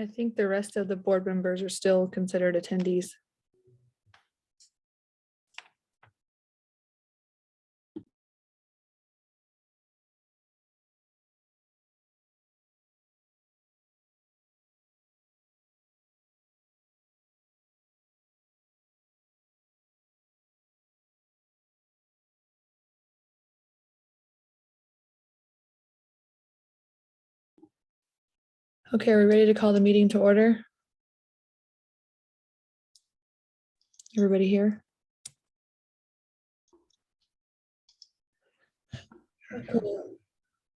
I think the rest of the board members are still considered attendees. Okay, are we ready to call the meeting to order? Everybody here? Okay.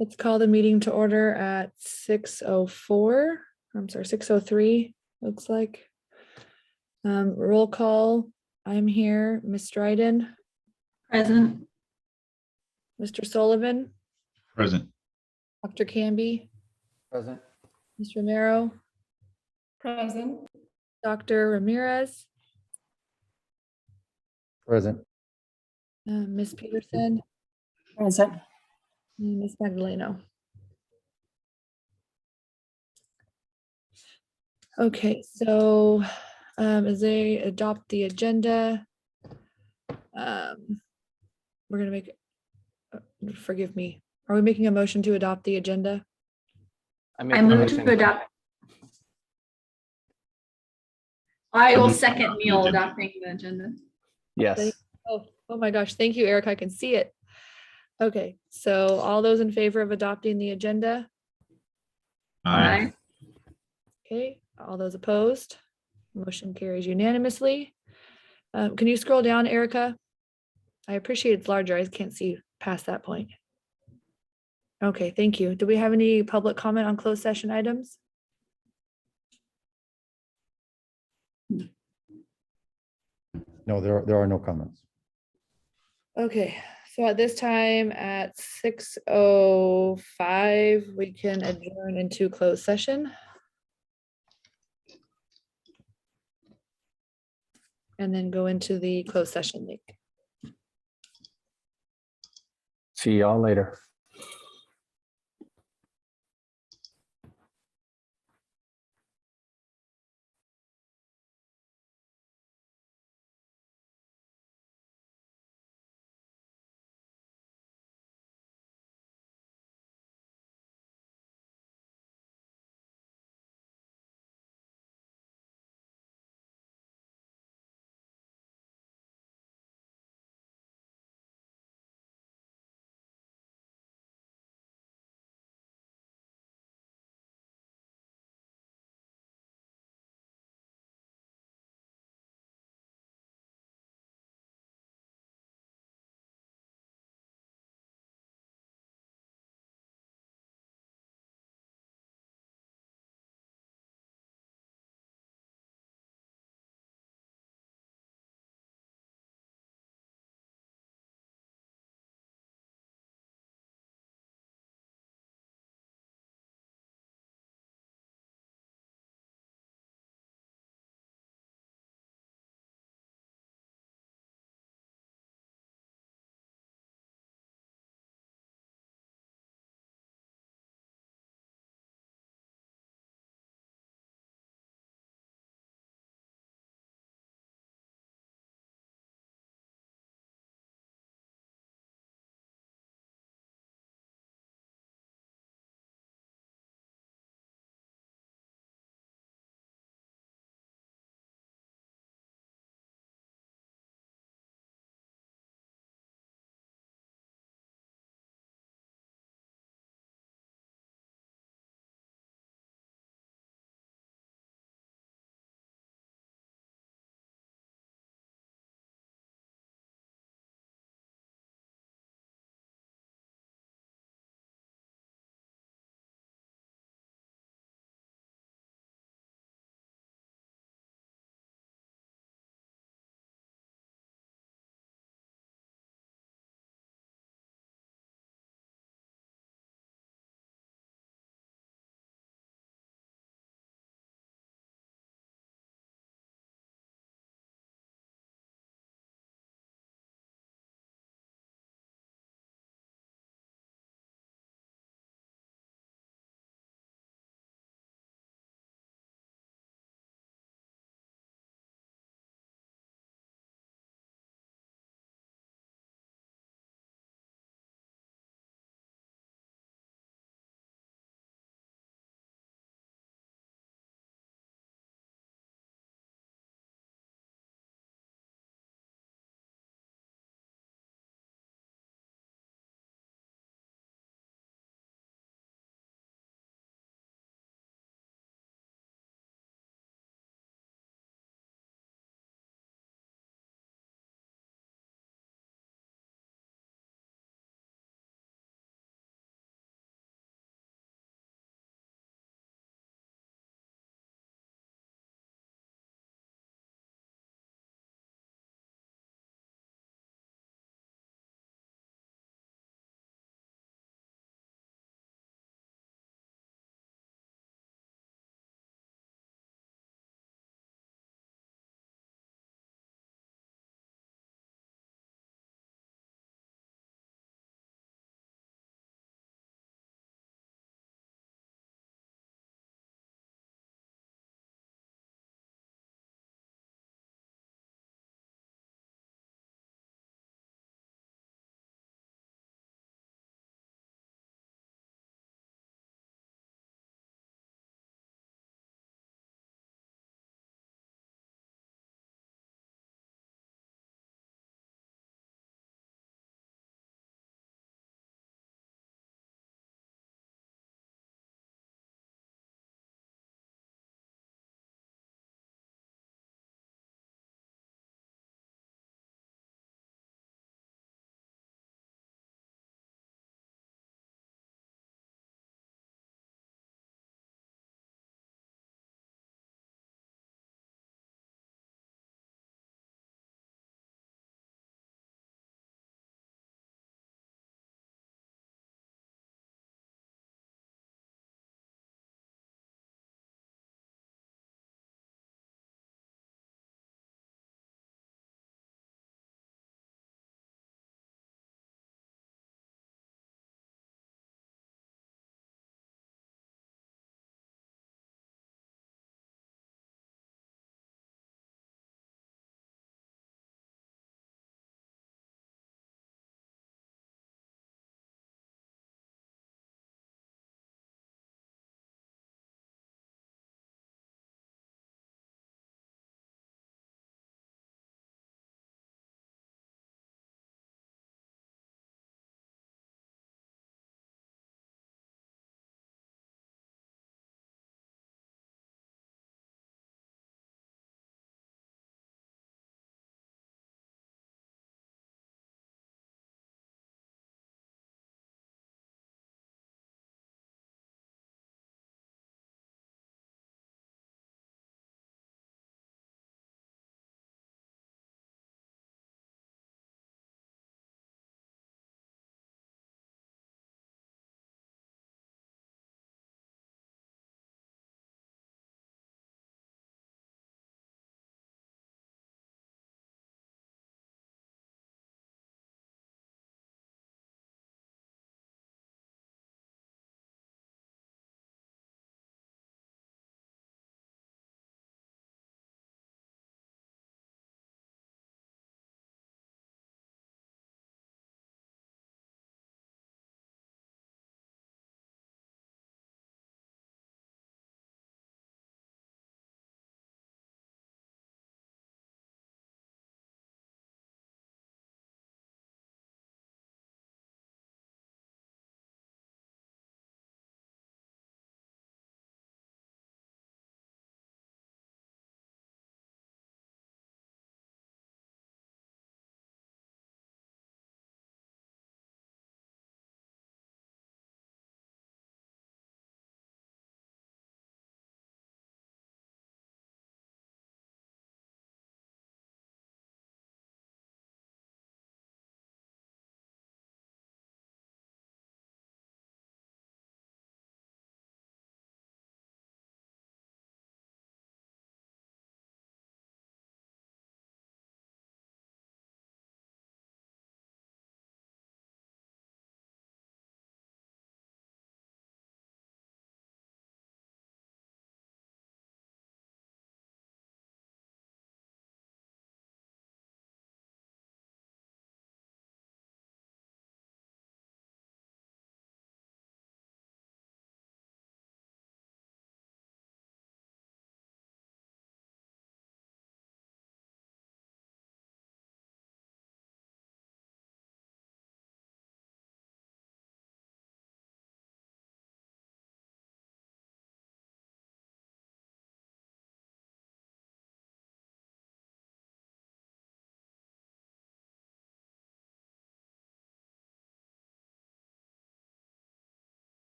Let's call the meeting to order at 6:04. I'm sorry, 6:03, looks like. Roll call. I'm here. Ms. Dryden, Present. Mr. Sullivan, Present. Dr. Canby, Present. Ms. Romero, Present. Dr. Ramirez, Present. Ms. Peterson, Present. and Ms. Magdaleno. Okay, so as they adopt the agenda, we're gonna make, forgive me, are we making a motion to adopt the agenda? I move to adopt. I will second Neil adopting the agenda. Yes. Oh my gosh, thank you, Eric. I can see it. Okay, so all those in favor of adopting the agenda? Aye. Okay, all those opposed? Motion carries unanimously. Can you scroll down, Erica? I appreciate it's larger. I can't see past that point. Okay, thank you. Do we have any public comment on closed session items? No, there are no comments. Okay, so at this time at 6:05, we can adjourn into closed session. And then go into the closed session link. See y'all later.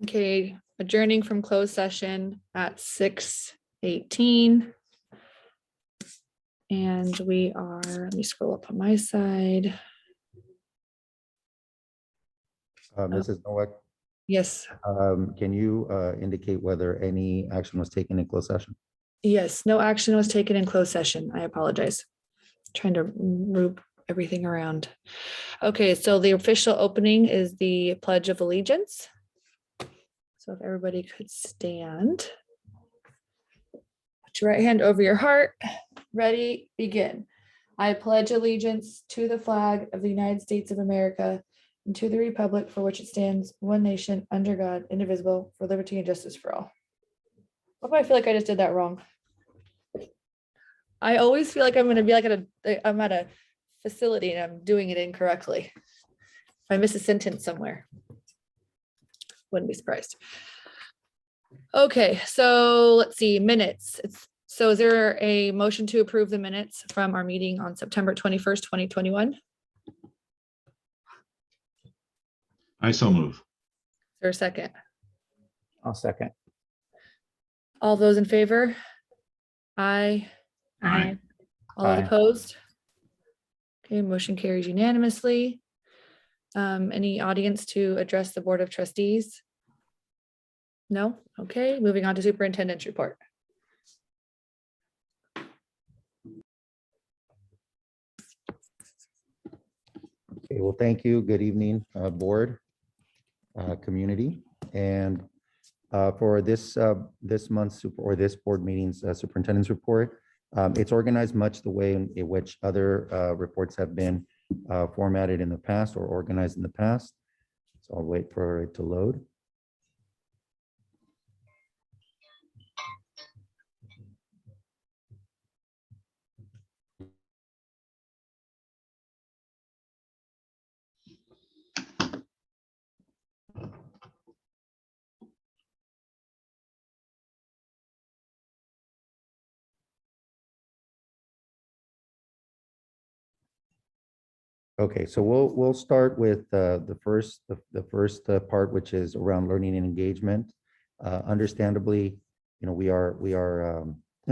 Okay, adjourning from closed session at 6:18. And we are, let me scroll up on my side. Mrs. Nowak, Yes, can you indicate whether any action was taken in closed session? yes, no action was taken in closed session. I apologize. Trying to move everything around. Okay, so the official opening is the Pledge of Allegiance. So if everybody could stand. Put your right hand over your heart. Ready, begin. I pledge allegiance to the flag of the United States of America and to the republic for which it stands, one nation, under God, indivisible, for liberty and justice for all. Why do I feel like I just did that wrong? I always feel like I'm gonna be like I'm at a facility and I'm doing it incorrectly. If I miss a sentence somewhere. Wouldn't be surprised. Okay, so let's see, minutes. So is there a motion to approve the minutes from our meeting on September 21st, 2021? Is I so move. there a second? I'll second. All those in favor? Aye. Aye. All those Aye. opposed? Okay, motion carries unanimously. Any audience to address the Board of Trustees? No? Okay, moving on to Superintendent's report. Okay, well, thank you. Good evening, board, community. And for this month's this board meeting's superintendent's report, it's organized much the way in which other reports have been formatted in the past or organized in the past. So I'll wait for it to load. Okay, so we'll start with the first part, which is around learning and engagement. Understandably, we are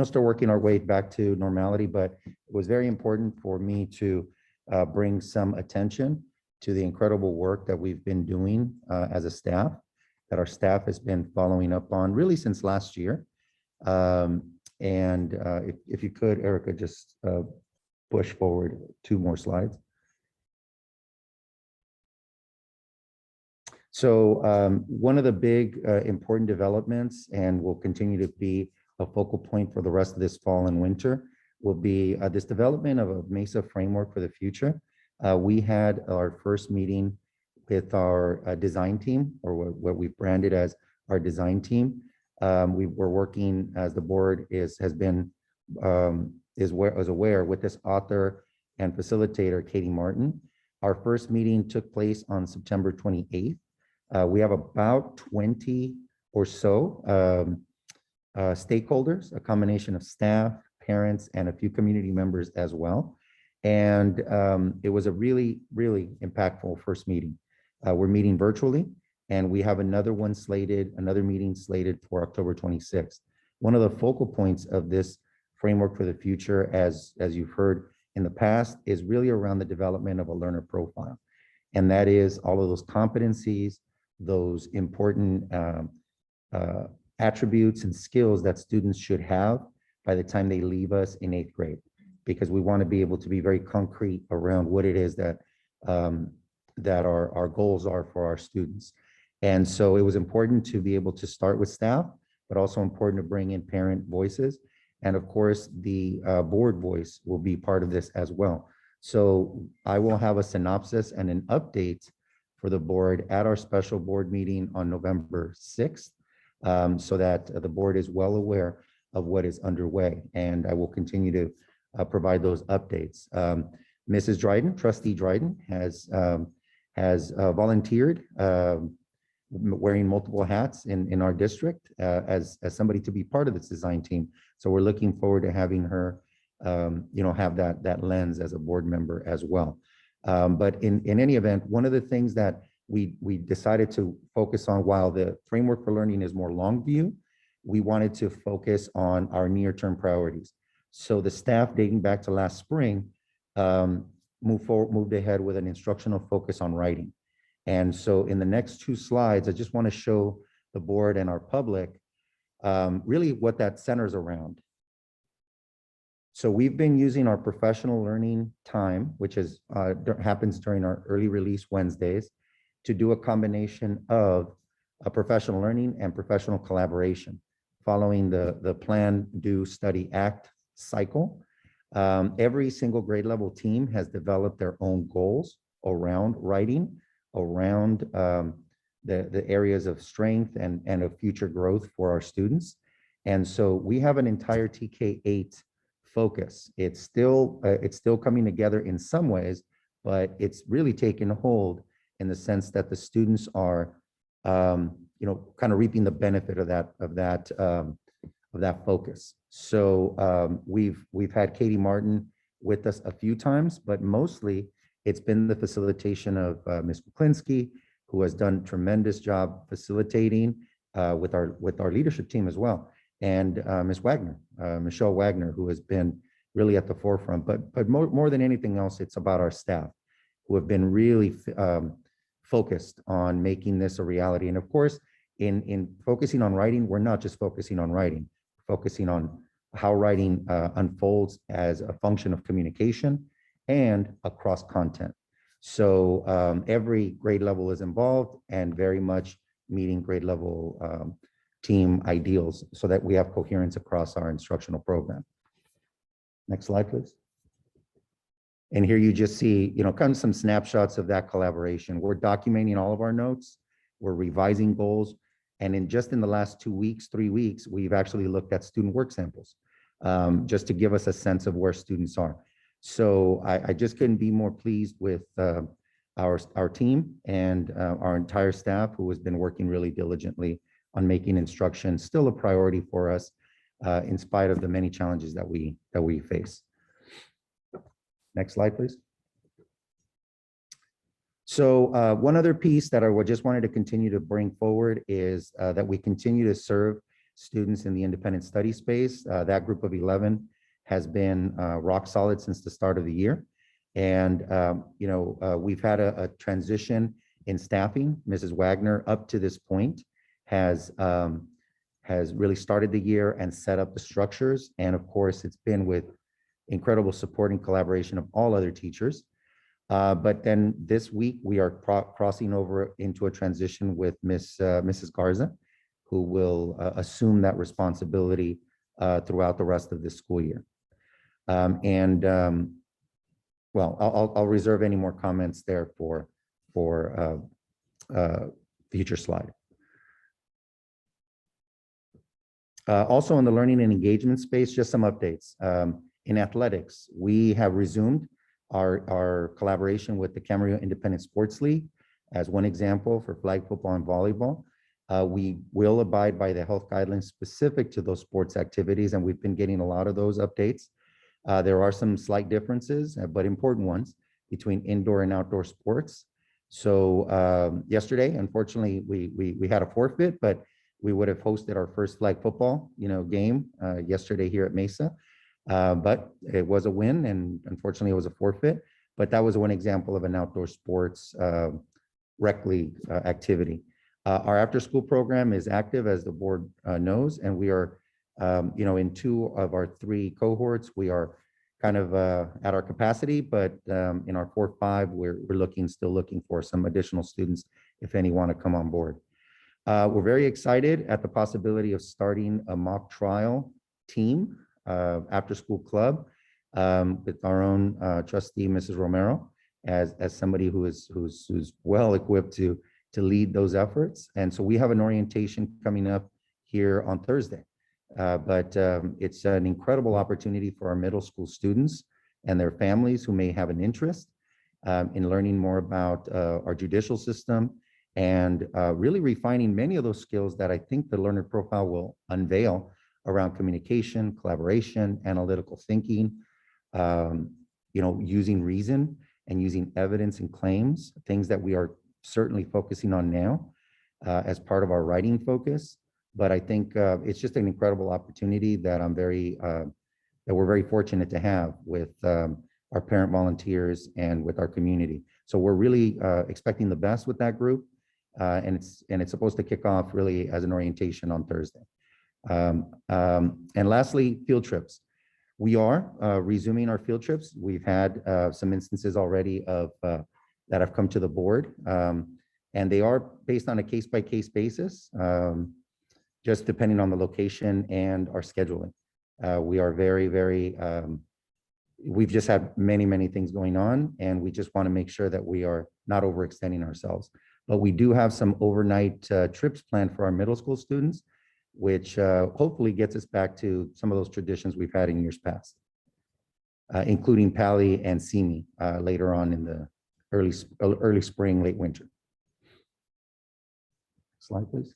still working our way back to normality, but it was very important for me to bring some attention to the incredible work that we've been doing as a staff, that our staff has been following up on really since last year. And if you could, Erica, just push forward 2 more slides. So one of the big important developments, and will continue to be a focal point for the rest of this fall and winter, will be this development of a MESA framework for the future. We had our first meeting with our design team, or what we branded as our design team. We were working, as the board is aware, with this author and facilitator, Katie Martin. Our first meeting took place on September 28th. We have about 20 or so stakeholders, a combination of staff, parents, and a few community members as well. And it was a really, really impactful first meeting. We're meeting virtually, and we have another meeting slated for October 26th. One of the focal points of this framework for the future, as you've heard in the past, is really around the development of a learner profile. And that is all of those competencies, those important attributes and skills that students should have by the time they leave us in 8th grade, because we want to be able to be very concrete around what it is that that our goals are for our students. And so it was important to be able to start with staff, but also important to bring in parent voices. And of course, the board voice will be part of this as well. So I will have a synopsis and an update for the board at our special board meeting on November 6th, so that the board is well aware of what is underway. And I will continue to provide those updates. Mrs. Dryden, Trustee Dryden, has volunteered, wearing multiple hats in our district as somebody to be part of this design team. So we're looking forward to having her, have that lens as a board member as well. But in any event, one of the things that we decided to focus on, while the framework for learning is more long view, we wanted to focus on our near-term priorities. So the staff, dating back to last spring, moved ahead with an instructional focus on writing. And so in the next 2 slides, I just want to show the board and our public really what that centers around. So we've been using our professional learning time, which is happens during our early release Wednesdays, to do a combination of a professional learning and professional collaboration, following the plan, do, study, act cycle. Every single grade level team has developed their own goals around writing, around the areas of strength and of future growth for our students. And so we have an entire TK8 focus. It's still coming together in some ways, but it's really taken hold in the sense that the students are, kind of reaping the benefit of that focus. So we've had Katie Martin with us a few times, but mostly it's been the facilitation of Ms. Kuklinski, who has done a tremendous job facilitating with our leadership team as well, and Ms. Wagner, Michelle Wagner, who has been really at the forefront. But more than anything else, it's about our staff, who have been really focused on making this a reality. And of course, in focusing on writing, we're not just focusing on writing, we're focusing on how writing unfolds as a function of communication and across content. So every grade level is involved and very much meeting grade level team ideals so that we have coherence across our instructional program. Next slide, please. And here you just see, kind of some snapshots of that collaboration. We're documenting all of our notes, we're revising goals, and in the last 2 weeks, 3 weeks, we've actually looked at student work samples, just to give us a sense of where students are. So I just couldn't be more pleased with our team and our entire staff, who has been working really diligently on making instruction still a priority for us, in spite of the many challenges that we face. Next slide, please. So one other piece that I just wanted to continue to bring forward is that we continue to serve students in the independent study space. That group of 11 has been rock solid since the start of the year. And, we've had a transition in staffing. Mrs. Wagner, up to this point, has really started the year and set up the structures. And of course, it's been with incredible support and collaboration of all other teachers. But then this week, we are crossing over into a transition with Mrs. Garza, who will assume that responsibility throughout the rest of this school year. Well, I'll reserve any more comments there for future slide. Also in the learning and engagement space, just some updates. In athletics, we have resumed our collaboration with the Camarillo Independent Sports League as one example for flag football and volleyball. We will abide by the health guidelines specific to those sports activities, and we've been getting a lot of those updates. There are some slight differences, but important ones, between indoor and outdoor sports. So yesterday, unfortunately, we had a forfeit, but we would have hosted our first flag football, game yesterday here at Mesa. But it was a win, and unfortunately, it was a forfeit. But that was one example of an outdoor sports rec league activity. Our after-school program is active, as the board knows, and we are, in 2 of our 3 cohorts, we are kind of at our capacity, but in our 4-5, we're still looking for some additional students, if any want to come on board. We're very excited at the possibility of starting a mock trial team, after-school club, with our own trustee, Mrs. Romero, as somebody who's well equipped to lead those efforts. And so we have an orientation coming up here on Thursday. But it's an incredible opportunity for our middle school students and their families who may have an interest in learning more about our judicial system and really refining many of those skills that I think the learner profile will unveil around communication, collaboration, analytical thinking, using reason and using evidence and claims, things that we are certainly focusing on now as part of our writing focus. But I think it's just an incredible opportunity that that we're very fortunate to have with our parent volunteers and with our community. So we're really expecting the best with that group. And it's supposed to kick off really as an orientation on Thursday. And lastly, field trips. We are resuming our field trips. We've had some instances already of that have come to the board, and they are based on a case-by-case basis, just depending on the location and our scheduling. We are very, we've just had many things going on, and we just want to make sure that we are not overextending ourselves. But we do have some overnight trips planned for our middle school students, which hopefully gets us back to some of those traditions we've had in years past, including Pali and Simi later on in the early spring, late winter. Slide, please.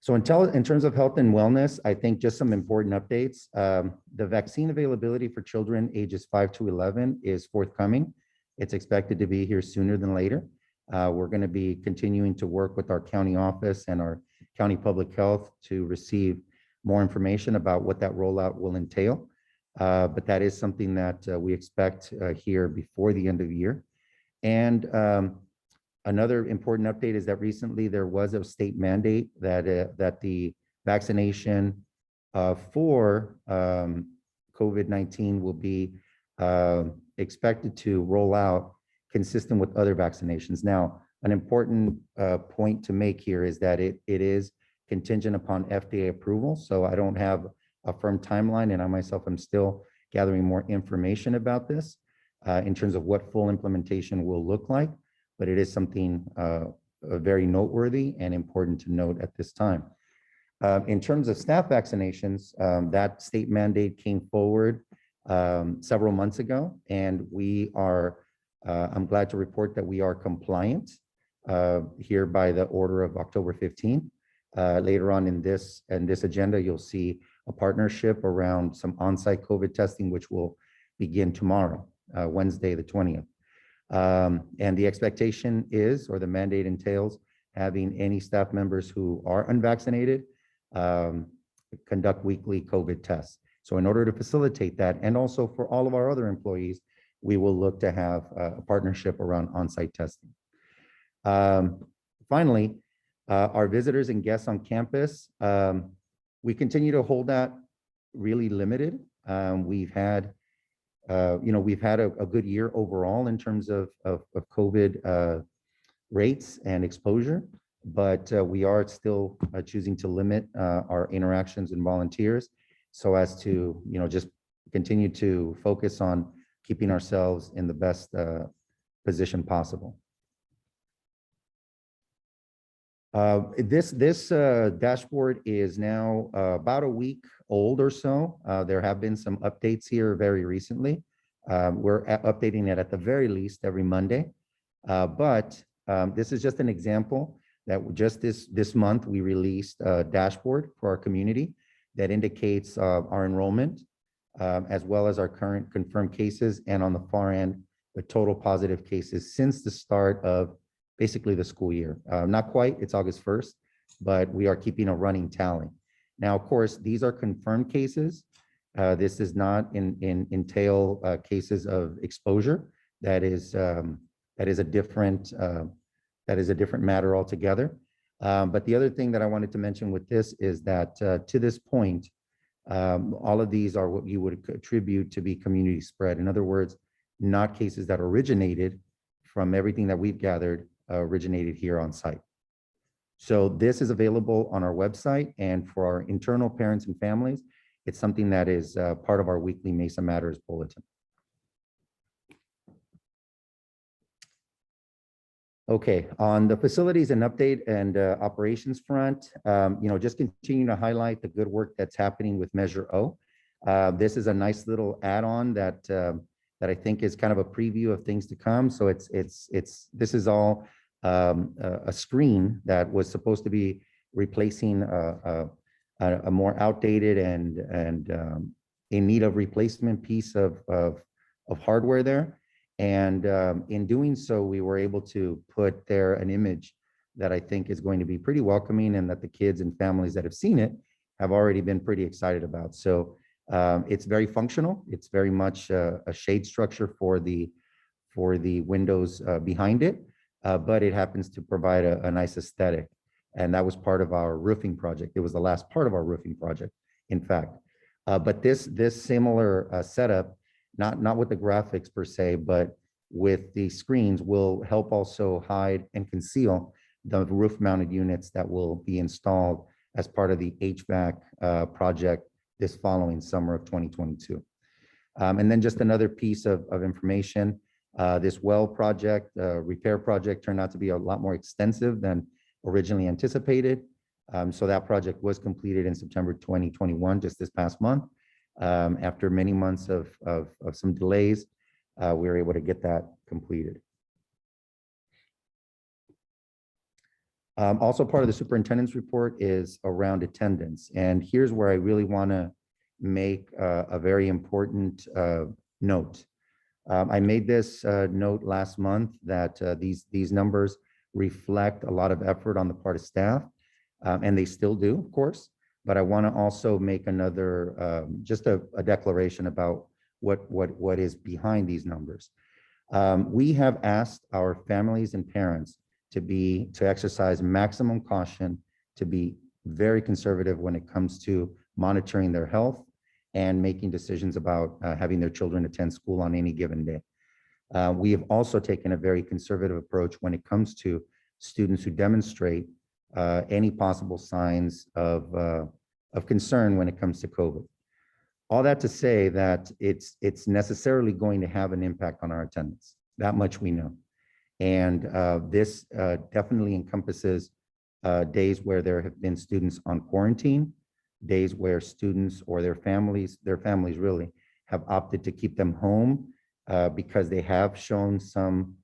So in terms of health and wellness, I think just some important updates. The vaccine availability for children ages 5 to 11 is forthcoming. It's expected to be here sooner than later. We're going to be continuing to work with our county office and our county public health to receive more information about what that rollout will entail. But that is something that we expect here before the end of the year. And another important update is that recently there was a state mandate that the vaccination for COVID-19 will be expected to roll out consistent with other vaccinations. Now, an important point to make here is that it is contingent upon FDA approval. So I don't have a firm timeline, and I myself am still gathering more information about this in terms of what full implementation will look like. But it is something very noteworthy and important to note at this time. In terms of staff vaccinations, that state mandate came forward several months ago, and we are, I'm glad to report that we are compliant here by the order of October 15th. Later on in this agenda, you'll see a partnership around some on-site COVID testing, which will begin tomorrow, Wednesday, the 20th. And the expectation is, or the mandate entails, having any staff members who are unvaccinated conduct weekly COVID tests. So in order to facilitate that, and also for all of our other employees, we will look to have a partnership around on-site testing. Finally, our visitors and guests on campus, we continue to hold that really limited. We've had a good year overall in terms of COVID rates and exposure, but we are still choosing to limit our interactions and volunteers so as to, just continue to focus on keeping ourselves in the best position possible. This dashboard is now about a week old or so. There have been some updates here very recently. We're updating it at the very least every Monday. But this is just an example that just this month we released a dashboard for our community that indicates our enrollment as well as our current confirmed cases, and on the far end, the total positive cases since the start of basically the school year. Not quite, it's August 1st, but we are keeping a running tally. Now, of course, these are confirmed cases. This does not entail cases of exposure. That is a different matter altogether. But the other thing that I wanted to mention with this is that to this point, all of these are what you would attribute to be community spread. In other words, not cases that originated from everything that we've gathered originated here on site. So this is available on our website, and for our internal parents and families, it's something that is part of our weekly Mesa Matters bulletin. Okay, on the facilities and update and operations front, just continue to highlight the good work that's happening with Measure O. This is a nice little add-on that I think is kind of a preview of things to come. So this is all a screen that was supposed to be replacing a more outdated and in need of replacement piece of hardware there. And in doing so, we were able to put there an image that I think is going to be pretty welcoming and that the kids and families that have seen it have already been pretty excited about. So it's very functional. It's very much a shade structure for the windows behind it, but it happens to provide a nice aesthetic. And that was part of our roofing project. It was the last part of our roofing project, in fact. But this similar setup, not with the graphics per se, but with the screens, will help also hide and conceal the roof mounted units that will be installed as part of the HVAC project this following summer of 2022. And then just another piece of information, this well project, repair project turned out to be a lot more extensive than originally anticipated. So that project was completed in September 2021, just this past month. After many months of some delays, we were able to get that completed. Also part of the superintendent's report is around attendance. And here's where I really want to make a very important note. I made this note last month that these numbers reflect a lot of effort on the part of staff, and they still do, of course. But I want to also make another, just a declaration about what is behind these numbers. We have asked our families and parents to exercise maximum caution, to be very conservative when it comes to monitoring their health and making decisions about having their children attend school on any given day. We have also taken a very conservative approach when it comes to students who demonstrate any possible signs of concern when it comes to COVID. All that to say that it's necessarily going to have an impact on our attendance. That much we know. And this definitely encompasses days where there have been students on quarantine, days where students or their families really have opted to keep them home because they have shown some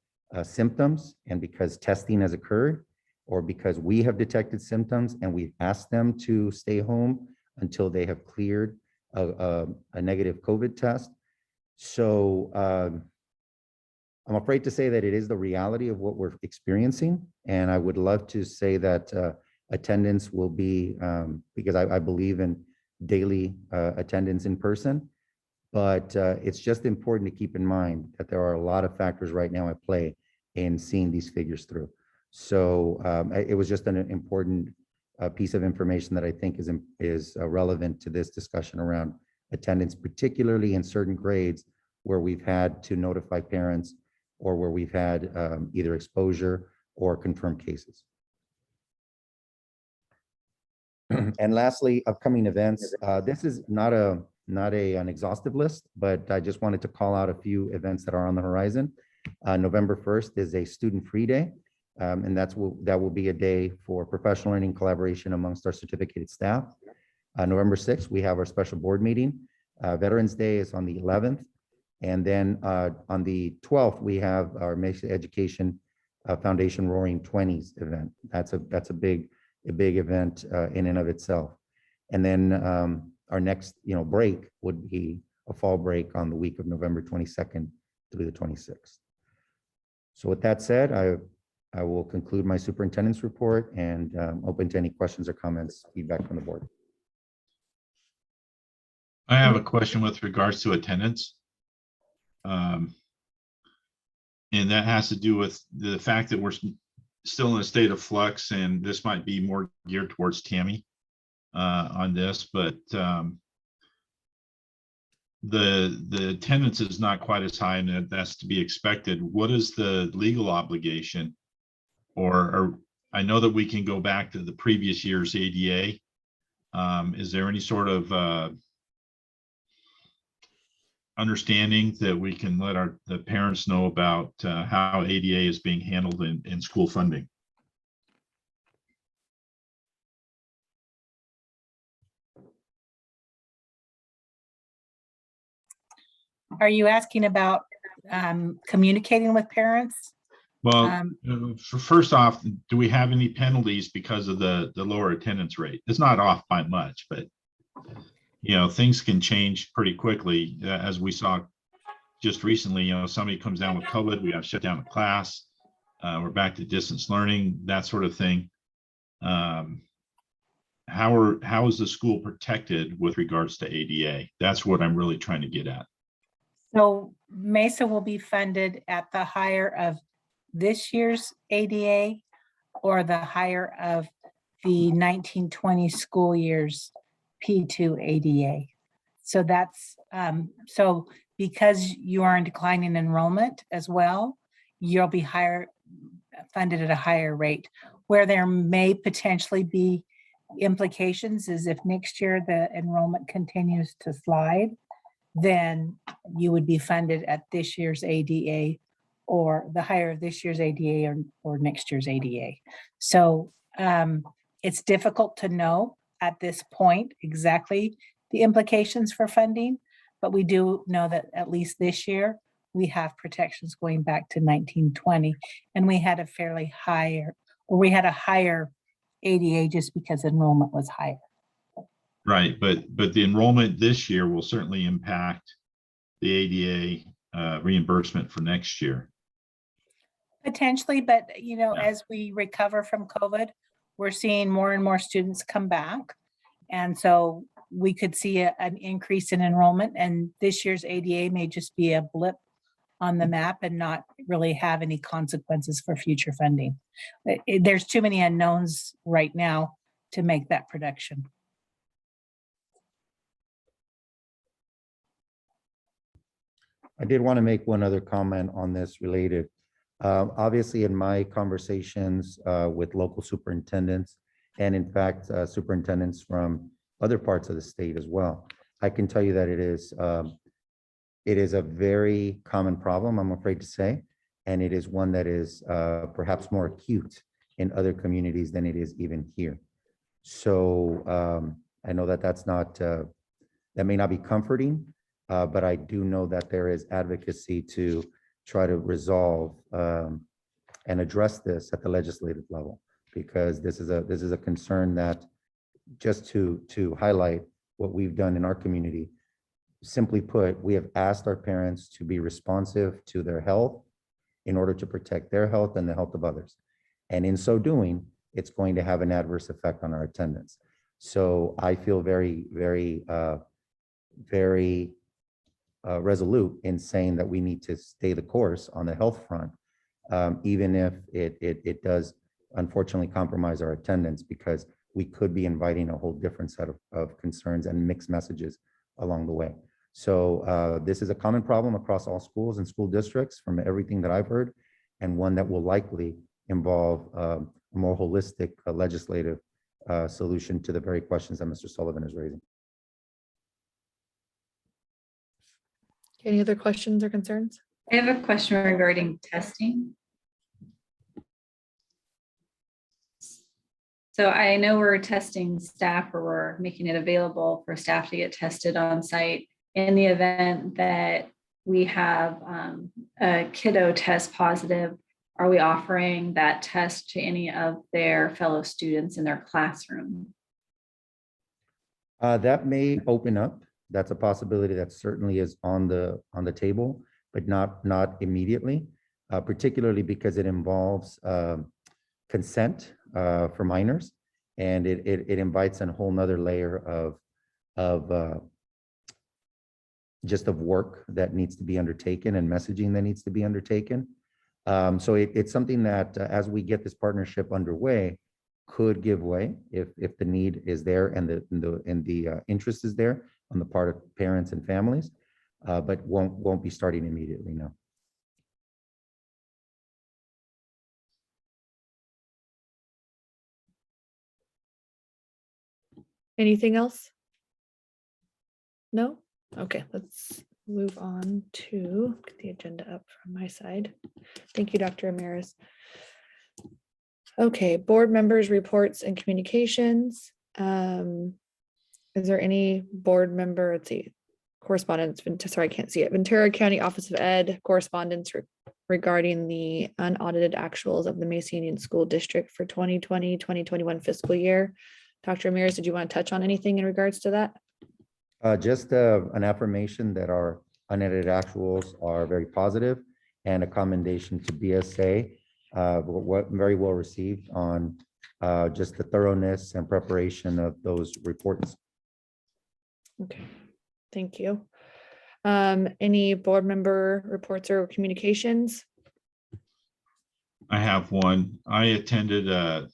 symptoms and because testing has occurred, or because we have detected symptoms and we've asked them to stay home until they have cleared a negative COVID test. So I'm afraid to say that it is the reality of what we're experiencing. And I would love to say that attendance will be, because I believe in daily attendance in person, but it's just important to keep in mind that there are a lot of factors right now at play in seeing these figures through. So it was just an important piece of information that I think is relevant to this discussion around attendance, particularly in certain grades where we've had to notify parents or where we've had either exposure or confirmed cases. And lastly, upcoming events. This is not an exhaustive list, but I just wanted to call out a few events that are on the horizon. November 1st is a student-free day, and that will be a day for professional learning collaboration amongst our certificated staff. November 6th, we have our special board meeting. Veterans Day is on the 11th. And then on the 12th, we have our Mesa Education Foundation Roaring 20s event. That's a big event in and of itself. And then our next break would be a fall break on the week of November 22nd through the 26th. So with that said, I will conclude my superintendent's report and open to any questions or comments, feedback from the board. I have a question with regards to attendance. And that has to do with the fact that we're still in a state of flux, and this might be more geared towards Tammy on this, but the attendance is not quite as high, and that's to be expected. What is the legal obligation? Or I know that we can go back to the previous year's ADA. Is there any sort of understanding that we can let the parents know about how ADA is being handled in school funding? Are you asking about communicating with parents? Well, first off, do we have any penalties because of the lower attendance rate? It's not off by much, but things can change pretty quickly, as we saw just recently, somebody comes down with COVID, we have to shut down a class. We're back to distance learning, that sort of thing. How is the school protected with regards to ADA? That's what I'm really trying to get at. So Mesa will be funded at the higher of this year's ADA or the higher of the 1920 school year's P2 ADA. So that's, so because you are in declining enrollment as well, you'll be funded at a higher rate. Where there may potentially be implications is if next year the enrollment continues to slide, then you would be funded at this year's ADA or the higher of this year's ADA or next year's ADA. So it's difficult to know at this point exactly the implications for funding, but we do know that at least this year we have protections going back to 1920, and we had a higher ADA just because enrollment was higher. Right, but the enrollment this year will certainly impact the ADA reimbursement for next year. Potentially, but Yeah. as we recover from COVID, we're seeing more and more students come back. And so we could see an increase in enrollment, and this year's ADA may just be a blip on the map and not really have any consequences for future funding. There's too many unknowns right now to make that prediction. I did want to make one other comment on this related. Obviously, in my conversations with local superintendents, and in fact, superintendents from other parts of the state as well, I can tell you that it is a very common problem, I'm afraid to say, and it is one that is perhaps more acute in other communities than it is even here. So I know that that may not be comforting, but I do know that there is advocacy to try to resolve and address this at the legislative level, because this is a concern that, just to highlight what we've done in our community, simply put, we have asked our parents to be responsive to their health in order to protect their health and the health of others. And in so doing, it's going to have an adverse effect on our attendance. So I feel very, very, very resolute in saying that we need to stay the course on the health front, even if it does unfortunately compromise our attendance, because we could be inviting a whole different set of concerns and mixed messages along the way. So this is a common problem across all schools and school districts from everything that I've heard, and one that will likely involve a more holistic legislative solution to the very questions that Mr. Sullivan is raising. Any other questions or concerns? I have a question regarding testing. So I know we're testing staff, or we're making it available for staff to get tested on site. In the event that we have a kiddo test positive, are we offering that test to any of their fellow students in their classroom? That may open up. That's a possibility that certainly is on the table, but not immediately, particularly because it involves consent for minors, and it invites a whole nother layer of work that needs to be undertaken and messaging that needs to be undertaken. So it's something that as we get this partnership underway, could give way if the need is there and the interest is there on the part of parents and families, but won't be starting immediately, no. Anything else? No? Okay, let's move on to get the agenda up from my side. Thank you, Dr. Ramirez. Okay, board members' reports and communications. Is there any board member, let's see, correspondence, sorry, I can't see it. Ventura County Office of Ed correspondence regarding the unaudited actuals of the Mesa Union School District for 2020, 2021 fiscal year. Dr. Ramirez, did you want to touch on anything in regards to that? Just an affirmation that our unedited actuals are very positive, and a commendation to BSA, very well received on just the thoroughness and preparation of those reports. Okay, thank you. Any board member reports or communications? I have one. I attended the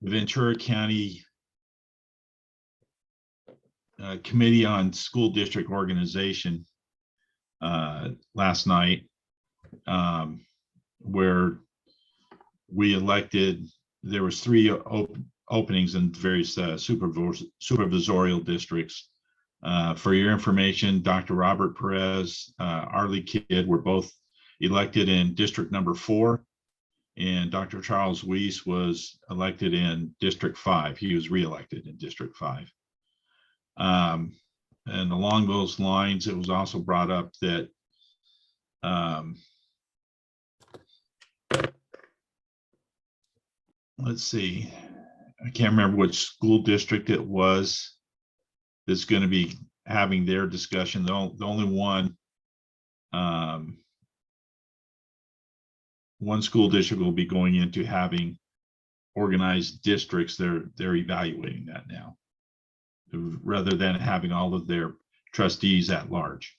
Ventura County Committee on School District Organization last night, where we elected, there was 3 openings in various supervisorial districts. For your information, Dr. Robert Perez, Arlie Kidd were both elected in district number 4, and Dr. Charles Weiss was elected in district 5. He was reelected in district 5. And along those lines, it was also brought up that let's see, I can't remember which school district it was that's going to be having their discussion. The only one, one school district will be going into having organized districts. They're evaluating that now, rather than having all of their trustees at large.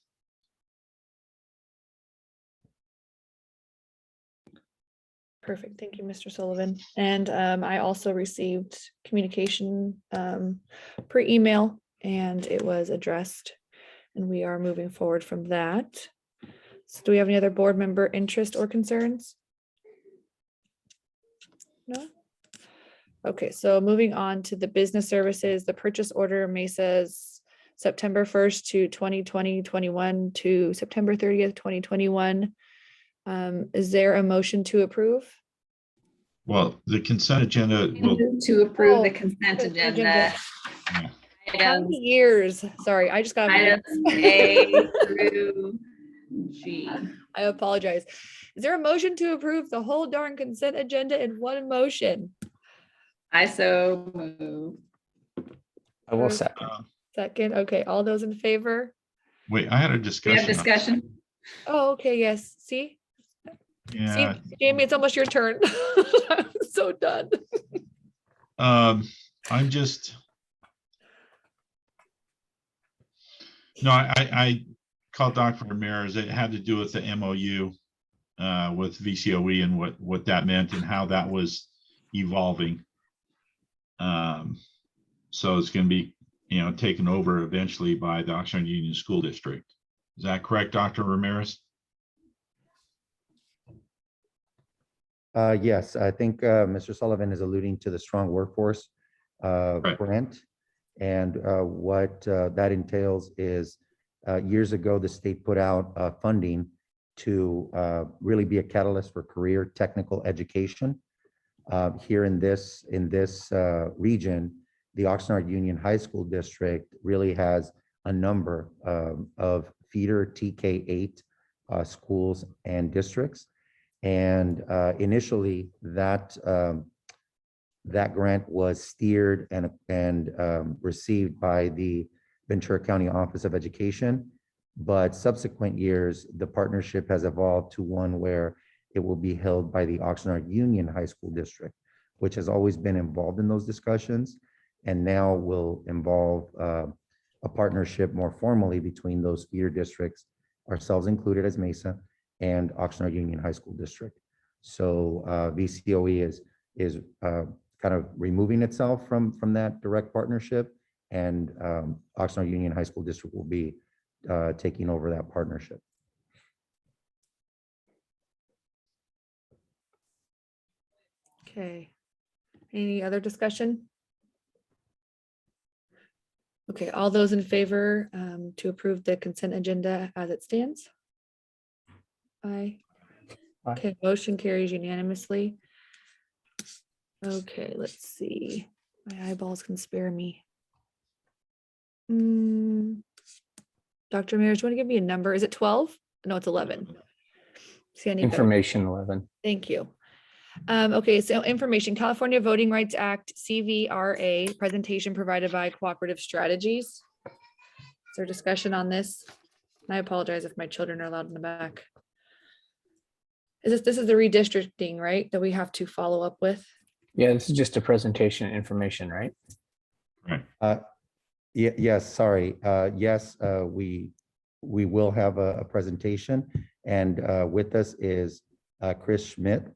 Perfect. Thank you, Mr. Sullivan. And I also received communication per email, and it was addressed, and we are moving forward from that. So do we have any other board member interest or concerns? No? Okay, so moving on to the business services, the purchase order Mesa's September 1st to 2021 to September 30th, 2021. Is there a motion to approve? Well, the consent agenda will, To approve the Oh, consent consent agenda. agenda. yeah. How Items many years? Sorry, I just got. items A through G. I apologize. Is there a motion to approve the whole darn consent agenda in one motion? I so move. I will First. second. Second, okay, all those in favor? Wait, I had a We have discussion. discussion. Oh, okay, yes, see? Yeah, See, Jamie, it's almost your turn. I'm so done. I'm just. No, I called Dr. Ramirez. It had to do with the MOU with VCOE and what that meant and how that was evolving. So it's going to be, taken over eventually by the Oxnard Union School District. Is that correct, Dr. Ramirez? Yes, I think Mr. Sullivan is alluding to the strong workforce Right. grant. And what that entails is years ago, the state put out funding to really be a catalyst for career technical education. Here in this region, the Oxnard Union High School District really has a number of feeder TK8 schools and districts. And initially, that grant was steered and received by the Ventura County Office of Education. But subsequent years, the partnership has evolved to one where it will be held by the Oxnard Union High School District, which has always been involved in those discussions, and now will involve a partnership more formally between those feeder districts, ourselves included as Mesa, and Oxnard Union High School District. So VCOE is kind of removing itself from that direct partnership, and Oxnard Union High School District will be taking over that partnership. Okay, any other discussion? Okay, all those in favor to approve the consent agenda as it stands? Aye. Aye. Okay, motion carries unanimously. Okay, let's see. My eyeballs can spare me. Dr. Mears, do you want to give me a number? Is it 12? No, it's 11. See, I need better. Information 11. Thank you. Okay, so information, California Voting Rights Act, CVRA, presentation provided by Cooperative Strategies. Is there discussion on this? I apologize if my children are loud in the back. This is the redistricting, right? That we have to follow up with? Yeah, this is just a presentation information, right? Yes, sorry. Yes, we will have a presentation, and with us is Chris Schmidt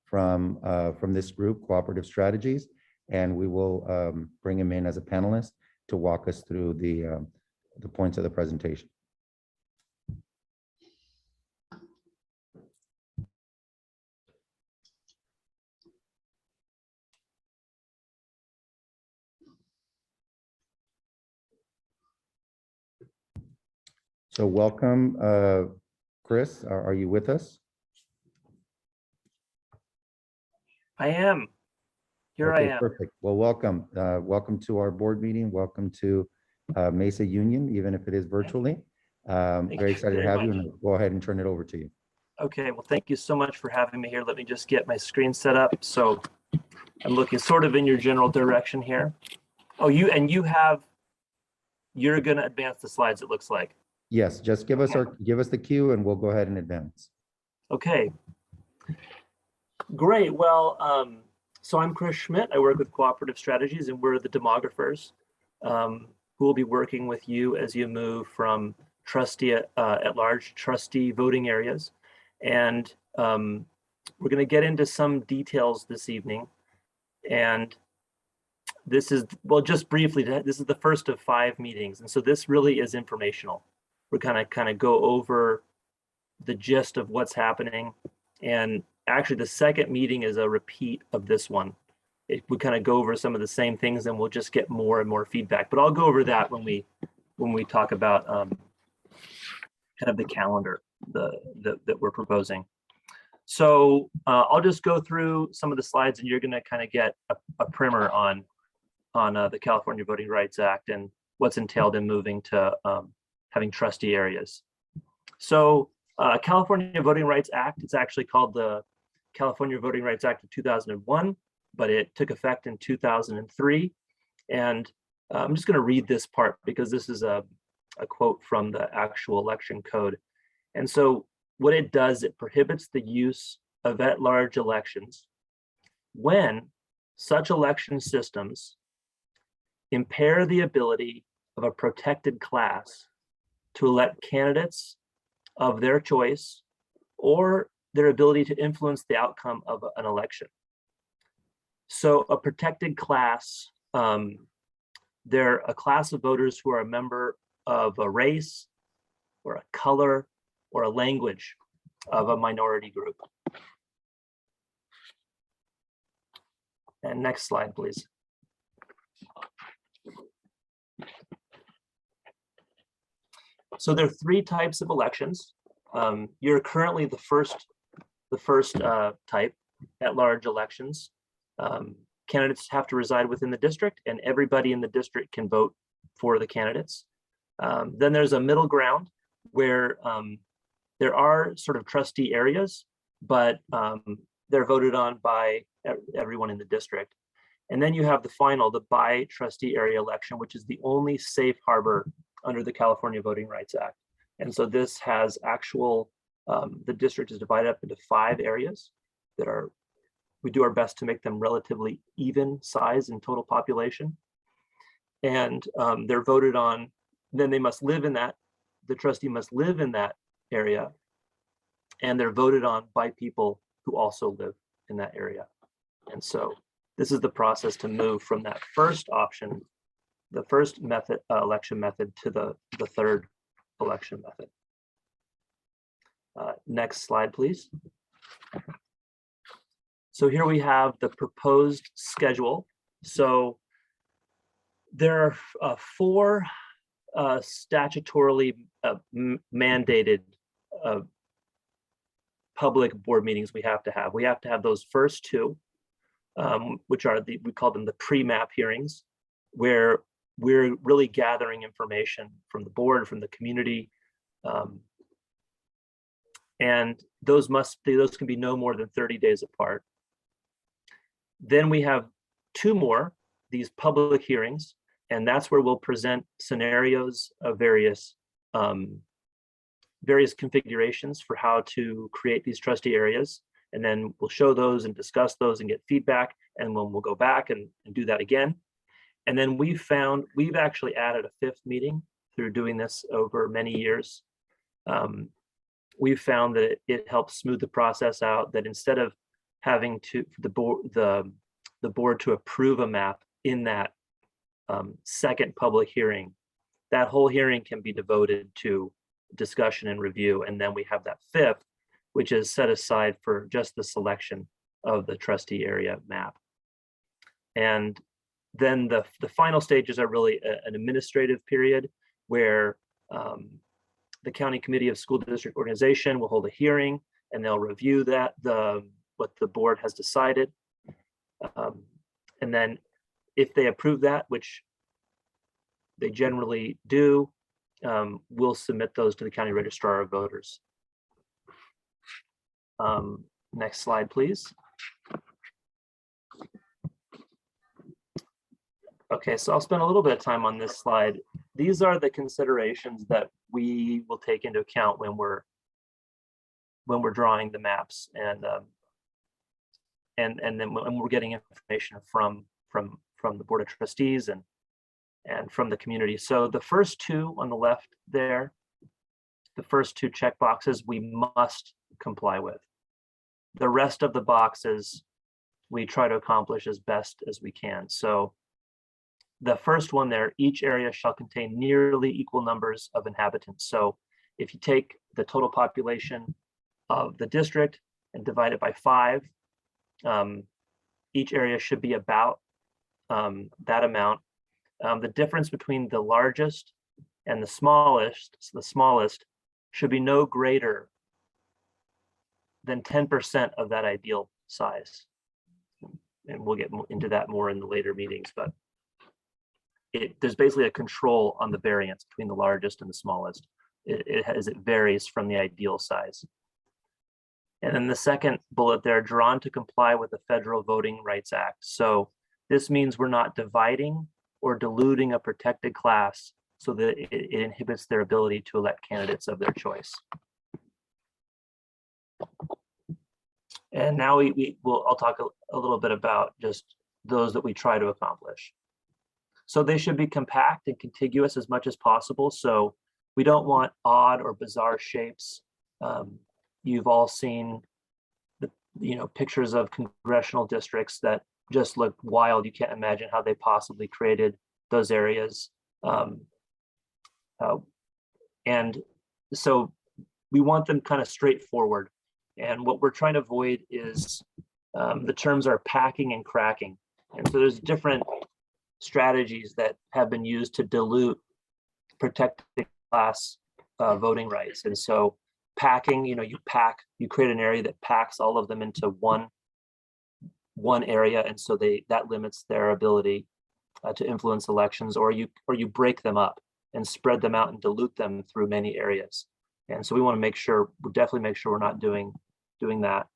from this group, Cooperative Strategies, and we will bring him in as a panelist to walk us through the points of the presentation. So welcome, Chris. Are you with us? I am. Here Okay, I am. perfect. Well, welcome. Welcome to our board meeting. Welcome to Mesa Union, even if it is virtually. Thank Very you excited to very have you, much. and go ahead and turn it over to you. Okay, well, thank you so much for having me here. Let me just get my screen set up. So I'm looking sort of in your general direction here. Oh, you're going to advance the slides, it looks like. Yes, just give us the cue, and we'll go ahead and advance. Okay. Great. Well, so I'm Chris Schmidt. I work with Cooperative Strategies, and we're the demographers who will be working with you as you move from trustee at large trustee voting areas. And we're going to get into some details this evening. And this is, well, just briefly, this is the first of 5 meetings. And so this really is informational. We're kind of go over the gist of what's happening. And actually the second meeting is a repeat of this one. We kind of go over some of the same things, and we'll just get more and more feedback. But I'll go over that when we talk about kind of the calendar that we're proposing. So I'll just go through some of the slides, and you're going to kind of get a primer on the California Voting Rights Act and what's entailed in moving to having trustee areas. So California Voting Rights Act, it's actually called the California Voting Rights Act of 2001, but it took effect in 2003. And I'm just going to read this part because this is a quote from the actual election code. And so what it does, it prohibits the use of at-large elections when such election systems impair the ability of a protected class to elect candidates of their choice or their ability to influence the outcome of an election. So a protected class, they're a class of voters who are a member of a race or a color or a language of a minority group. And next slide, please. So there are 3 types of elections. You're currently the first type, at-large elections. Candidates have to reside within the district, and everybody in the district can vote for the candidates. Then there's a middle ground where there are sort of trustee areas, but they're voted on by everyone in the district. And then you have the final, the by-trustee area election, which is the only safe harbor under the California Voting Rights Act. And so this has actual, the district is divided up into 5 areas that are, we do our best to make them relatively even size in total population. And they're voted on, then they must live in that, the trustee must live in that area, and they're voted on by people who also live in that area. And so this is the process to move from that first option, the first method, election method, to the third election method. Next slide, please. So here we have the proposed schedule. So there are 4 statutorily mandated public board meetings we have to have. We have to have those first 2, which are we call them the pre-map hearings, where we're really gathering information from the board, from the community. And those can be no more than 30 days apart. Then we have 2 more, these public hearings, and that's where we'll present scenarios of various various configurations for how to create these trustee areas. And then we'll show those and discuss those and get feedback. And then we'll go back and do that again. And then we've actually added a fifth meeting through doing this over many years. We've found that it helps smooth the process out, that instead of having the board to approve a map in that second public hearing, that whole hearing can be devoted to discussion and review. And then we have that fifth, which is set aside for just the selection of the trustee area map. And then the final stages are really an administrative period where the County Committee of School District Organization will hold a hearing, and they'll review what the board has decided. And then if they approve that, which they generally do, we'll submit those to the County Registrar of Voters. Next slide, please. Okay, so I'll spend a little bit of time on this slide. These are the considerations that we will take into account when we're drawing the maps, and then when we're getting information from the Board of Trustees and from the community. So the first two on the left there, the first two check boxes we must comply with. The rest of the boxes we try to accomplish as best as we can. So the first one there, each area shall contain nearly equal numbers of inhabitants. So if you take the total population of the district and divide it by 5, each area should be about that amount. The difference between the largest and the smallest, so the smallest should be no greater than 10% of that ideal size. And we'll get into that more in the later meetings, but there's basically a control on the variance between the largest and the smallest. It varies from the ideal size. And then the second bullet there, drawn to comply with the Federal Voting Rights Act. So this means we're not dividing or diluting a protected class so that it inhibits their ability to elect candidates of their choice. And now I'll talk a little bit about just those that we try to accomplish. So they should be compact and contiguous as much as possible. So we don't want odd or bizarre shapes. You've all seen the pictures of congressional districts that just look wild. You can't imagine how they possibly created those areas. And so we want them kind of straightforward. And what we're trying to avoid is the terms are packing and cracking. And so there's different strategies that have been used to dilute protected class voting rights. And so packing, you create an area that packs all of them into one area, and so that limits their ability to influence elections, or you break them up and spread them out and dilute them through many areas. And so we want to definitely make sure we're not doing that.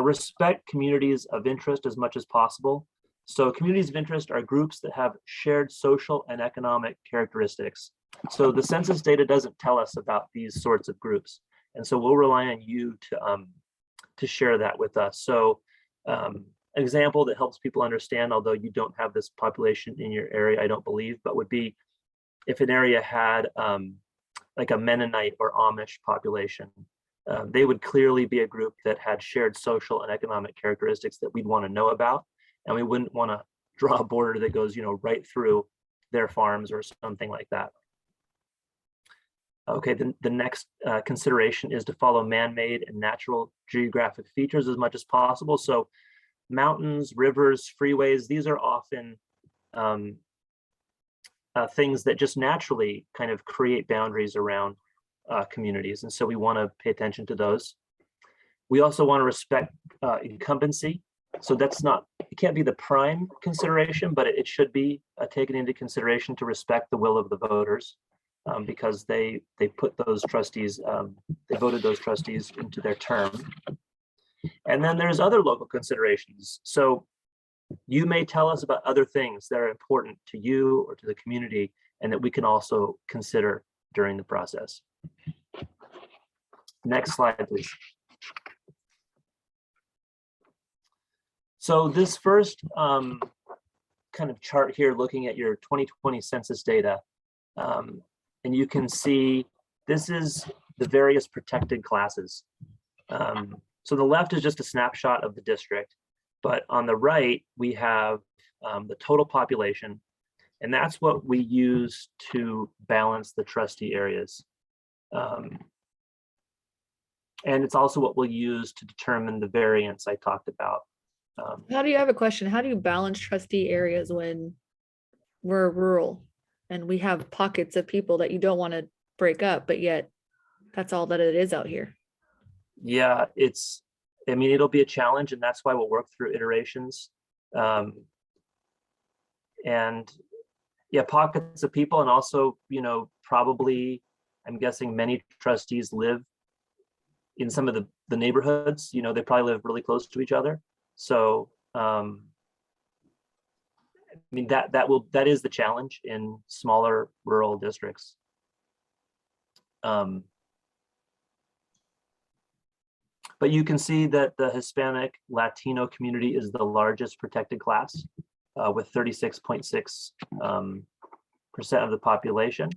Respect communities of interest as much as possible. So communities of interest are groups that have shared social and economic characteristics. So the census data doesn't tell us about these sorts of groups. And so we'll rely on you to share that with us. So an example that helps people understand, although you don't have this population in your area, I don't believe, but would be if an area had like a Mennonite or Amish population, they would clearly be a group that had shared social and economic characteristics that we'd want to know about. And we wouldn't want to draw a border that goes, right through their farms or something like that. Okay, the next consideration is to follow man-made and natural geographic features as much as possible. So mountains, rivers, freeways, these are often things that just naturally kind of create boundaries around communities. And so we want to pay attention to those. We also want to respect incumbency. So it can't be the prime consideration, but it should be taken into consideration to respect the will of the voters, because they put those trustees, they voted those trustees into their term. And then there's other local considerations. So you may tell us about other things that are important to you or to the community, and that we can also consider during the process. Next slide, please. So this first kind of chart here, looking at your 2020 census data, and you can see this is the various protected classes. So the left is just a snapshot of the district, but on the right, we have the total population, and that's what we use to balance the trustee areas. And it's also what we'll use to determine the variance I talked about. How do you have a question? How do you balance trustee areas when we're rural and we have pockets of people that you don't want to break up, but yet that's all that it is out here? Yeah, I mean, it'll be a challenge, and that's why we'll work through iterations. And yeah, pockets of people, and also, you know, probably, I'm guessing many trustees live in some of the neighborhoods, you know, they probably live really close to each other. So, I mean, that is the challenge in smaller rural districts. But you can see that the Hispanic Latino community is the largest protected class with 36.6% of the population.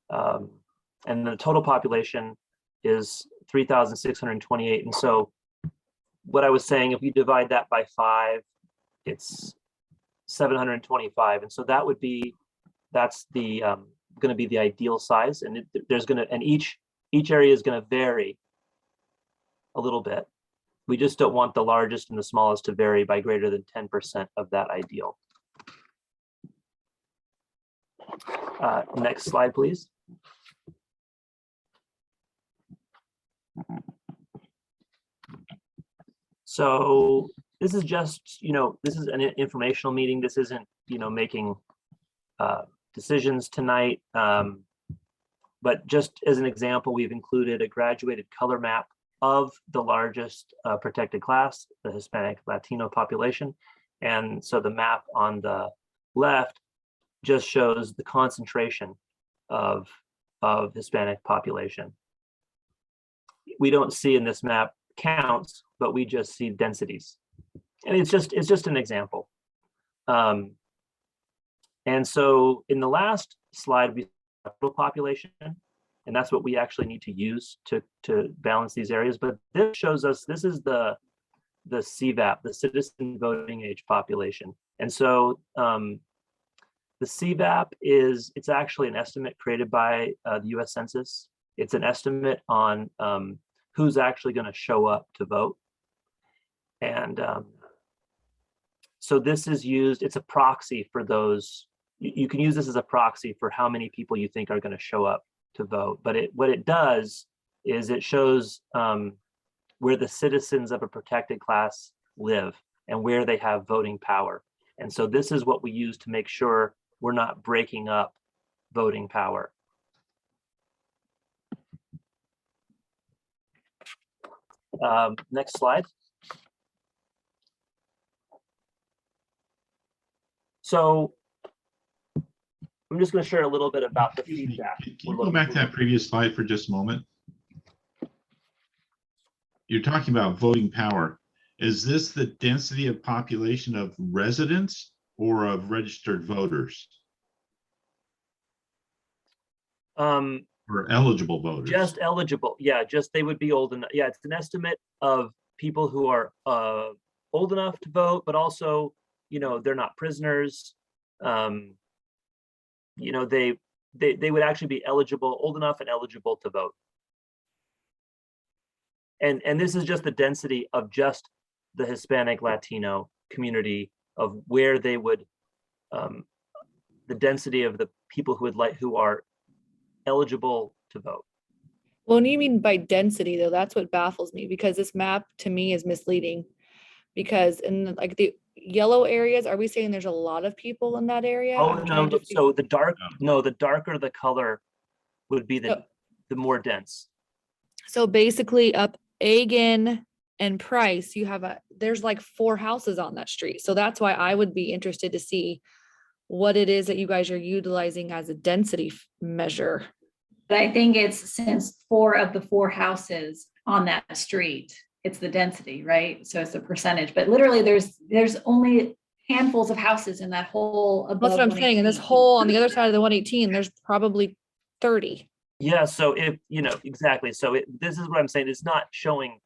And the total population is 3,628. And so what I was saying, if we divide that by 5, it's 725. And so that would be, that's the going to be the ideal size. And there's going to, and each area is going to vary a little bit. We just don't want the largest and the smallest to vary by greater than 10% of that ideal. Next slide, please. So this is just, you know, this is an informational meeting. This isn't, you know, making decisions tonight. But just as an example, we've included a graduated color map of the largest protected class, the Hispanic Latino population. And so the map on the left just shows the concentration of Hispanic population. We don't see in this map counts, but we just see densities. And it's just an example. And so in the last slide, we saw total population, and that's what we actually need to use to balance these areas. But this shows us, this is the CVAP, the citizen voting age population. And so the CVAP it's actually an estimate created by the US Census. It's an estimate on who's actually going to show up to vote. And so this is used, it's a proxy for those. You can use this as a proxy for how many people you think are going to show up to vote. But what it does is it shows where the citizens of a protected class live and where they have voting power. And so this is what we use to make sure we're not breaking up voting power. Next slide. So I'm just going to share a little bit about the feedback. Can you go back to that previous slide for just a moment? You're talking about voting power. Is this the density of population of residents or of registered voters? Or eligible voters? Just eligible. Yeah, just they would be old enough. Yeah, it's an estimate of people who are old enough to vote, but also, you know, they're not prisoners. You know, they would actually be eligible, old enough and eligible to vote. And this is just the density of just the Hispanic Latino community, of where they would, the density of the people who are eligible to vote. Well, and you mean by density though, that's what baffles me, because this map to me is misleading. Because in like the yellow areas, are we saying there's a lot of people in that area? Oh, I'm trying no, to so the darker the color would be So- the more dense. So basically up Agan and Price, there's like 4 houses on that street. So that's why I would be interested to see what it is that you guys are utilizing as a density measure. I think it's since 4 of the 4 houses on that street, it's the density, right? So it's a percentage, but literally there's only handfuls of houses in that whole. That's what I'm saying. In this 118. whole, on the other side of the 118, there's probably 30. Yeah, so if, exactly. So this is what I'm saying. It's not showing,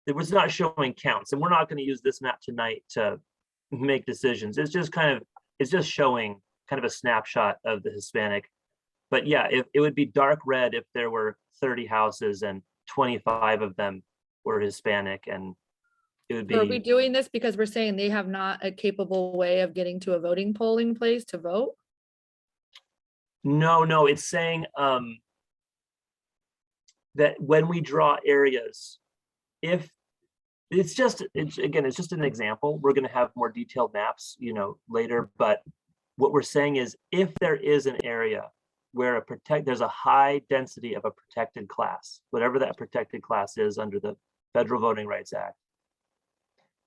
it was not showing counts, and we're not going to use this map tonight to make decisions. It's just showing kind of a snapshot of the Hispanic. But yeah, it would be dark red if there were 30 houses and 25 of them were Hispanic, and it would So are we be, doing this because we're saying they have not a capable way of getting to a voting polling place to vote? no, it's saying that when we draw areas, if it's just an example, we're going to have more detailed maps, later, but what we're saying is if there is an area where there's a high density of a protected class, whatever that protected class is under the Federal Voting Rights Act,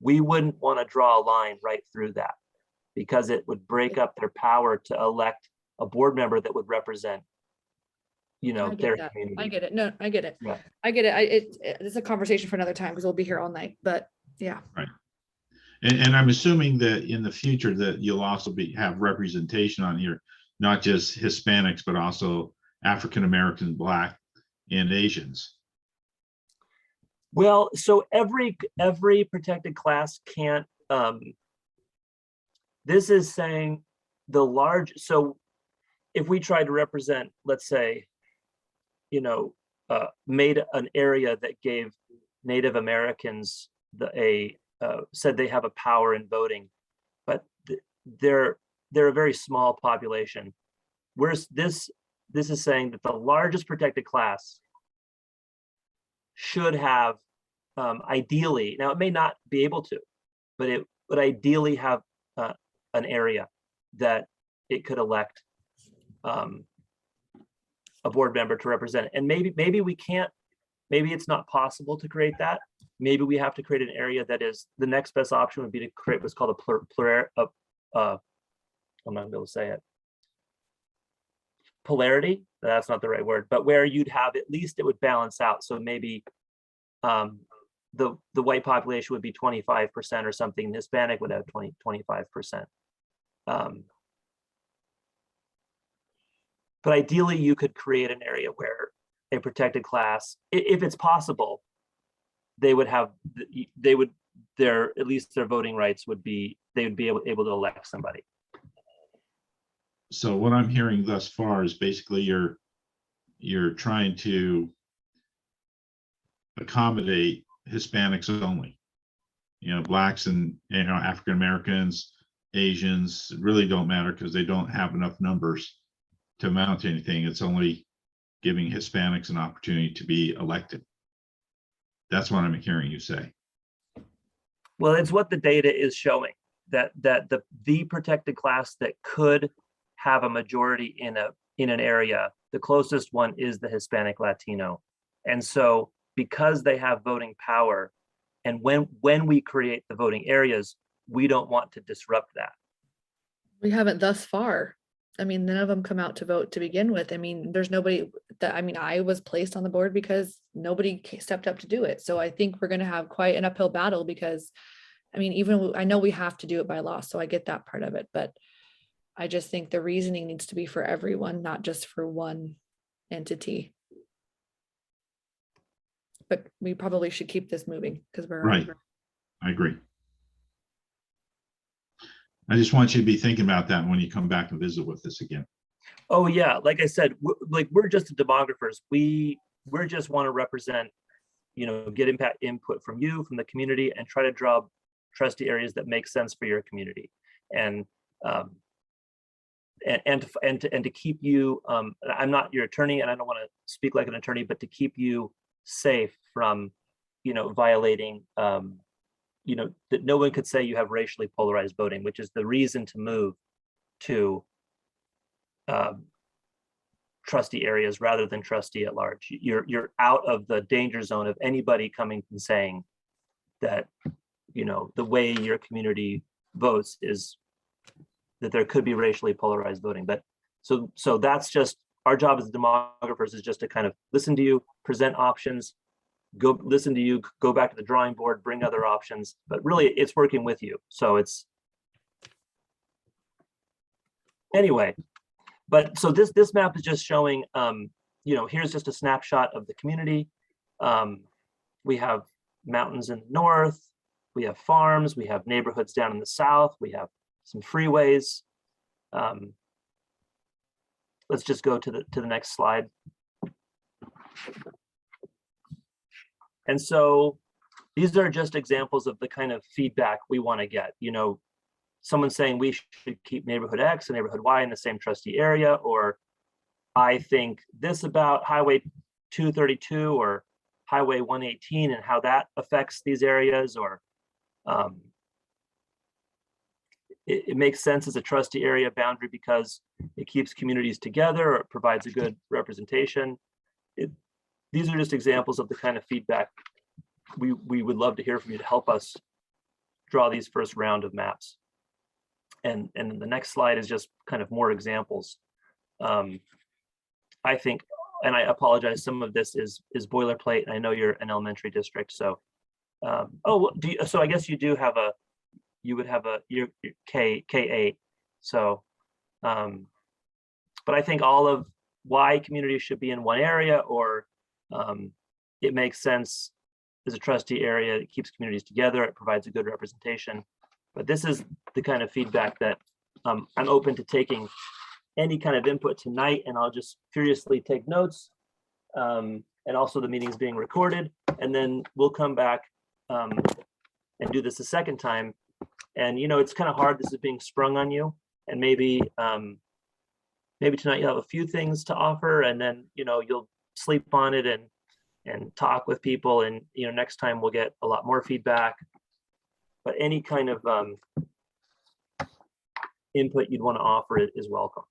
we wouldn't want to draw a line right through that because it would break up their power to elect a board member that would represent, I get their that. community. I get it. No, I get it. Yeah. I get it. It's a conversation for another time because we'll be here all night, but yeah. And I'm assuming that in the future that you'll also have representation on here, not just Hispanics, but also African Americans, Black, and Asians. Well, so every protected class can't, this is saying so if we tried to represent, let's say, made an area that gave Native Americans said they have a power in voting, but they're a very small population. Whereas this is saying that the largest protected class should have, ideally, now it may not be able to, but it would ideally have an area that it could elect a board member to represent. And maybe we can't, maybe it's not possible to create that. Maybe we have to create an area that is, the next best option would be to create what's called I'm not able to say it. Polarity, that's not the right word, but where you'd have, at least it would balance out. So maybe the white population would be 25% or something, Hispanic would have 25%. But ideally you could create an area where a protected class, if it's possible, they would have, at least their voting rights would be, they would be able to elect somebody. So what I'm hearing thus far is basically you're trying to accommodate Hispanics only. Blacks and African Americans, Asians really don't matter because they don't have enough numbers to amount to anything. It's only giving Hispanics an opportunity to be elected. That's what I'm hearing you say. Well, it's what the data is showing, that the protected class that could have a majority in an area, the closest one is the Hispanic Latino. And so because they have voting power, and when we create the voting areas, we don't want to disrupt that. We haven't thus far. I mean, none of them come out to vote to begin with. I mean, there's nobody I was placed on the board because nobody stepped up to do it. So I think we're going to have quite an uphill battle because, I know we have to do it by law, so I get that part of it, but I just think the reasoning needs to be for everyone, not just for one entity. But we probably should keep this moving because we're Right. I agree. I just want you to be thinking about that when you come back and visit with us again. Oh yeah, like I said, we're just demographers. We just want to represent, get input from you, from the community, and try to draw trustee areas that make sense for your community, and to keep you. I'm not your attorney, and I don't want to speak like an attorney, but to keep you safe from, violating. That no one could say you have racially polarized voting, which is the reason to move to trustee areas rather than trustee at large. You're out of the danger zone of anybody coming and saying that, the way your community votes is that there could be racially polarized voting. But so that's just our job as demographers is just to kind of listen to you, present options, go listen to you, go back to the drawing board, bring other options, but really it's working with you. So it's, anyway, but so this map is just showing, here's just a snapshot of the community. We have mountains in the north, we have farms, we have neighborhoods down in the south, we have some freeways. Let's just go to the next slide. And so these are just examples of the kind of feedback we want to get. Someone saying we should keep neighborhood X and neighborhood Y in the same trustee area, or I think this about Highway 232 or Highway 118 and how that affects these areas, or it makes sense as a trustee area boundary because it keeps communities together or it provides a good representation. These are just examples of the kind of feedback we would love to hear from you to help us draw these first round of maps. And then the next slide is just kind of more examples. I think, and I apologize, some of this is boilerplate. And I know you're an elementary district, so so I guess you do have your K8. So, but I think all of why communities should be in one area, or it makes sense as a trustee area, it keeps communities together, it provides a good representation. But this is the kind of feedback that I'm open to taking any kind of input tonight, and I'll just furiously take notes. And also the meeting's being recorded, and then we'll come back and do this a second time. And it's kind of hard, this is being sprung on you, and maybe tonight you'll have a few things to offer, and then you'll sleep on it and talk with people, and next time we'll get a lot more feedback. But any kind of input you'd want to offer is welcome.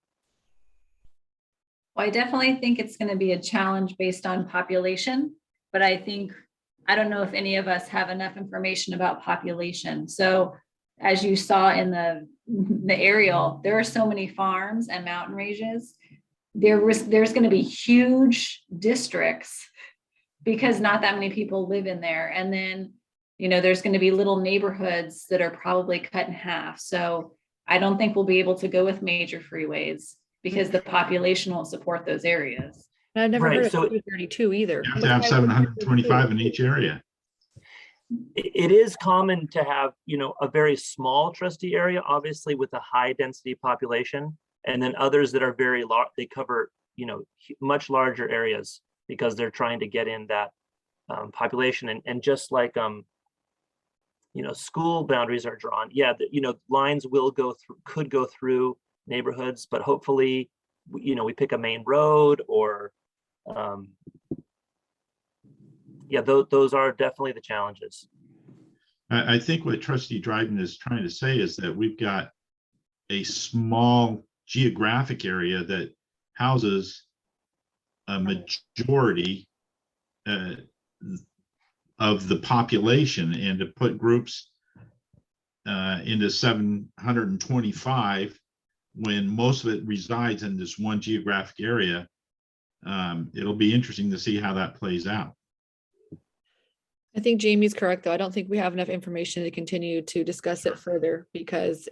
Well, I definitely think it's going to be a challenge based on population, but I don't know if any of us have enough information about population. So as you saw in the aerial, there are so many farms and mountain ranges. There's going to be huge districts because not that many people live in there. And then, there's going to be little neighborhoods that are probably cut in half. So I don't think we'll be able to go with major freeways because the population won't support those areas. And I've never Right, heard of so 232 either. You have to have 725 in each area. It is common to have, a very small trustee area, obviously with a high density population, and then others that are very large, they cover, much larger areas because they're trying to get in that population. And just like, school boundaries are drawn. Yeah, lines could go through neighborhoods, but hopefully, we pick a main road or, those are definitely the challenges. I think what Trustee Dryden is trying to say is that we've got a small geographic area that houses a majority of the population, and to put groups into 725 when most of it resides in this one geographic area. It'll be interesting to see how that plays out. I think Jamie's correct, though. I don't think we have enough information to continue to discuss it further because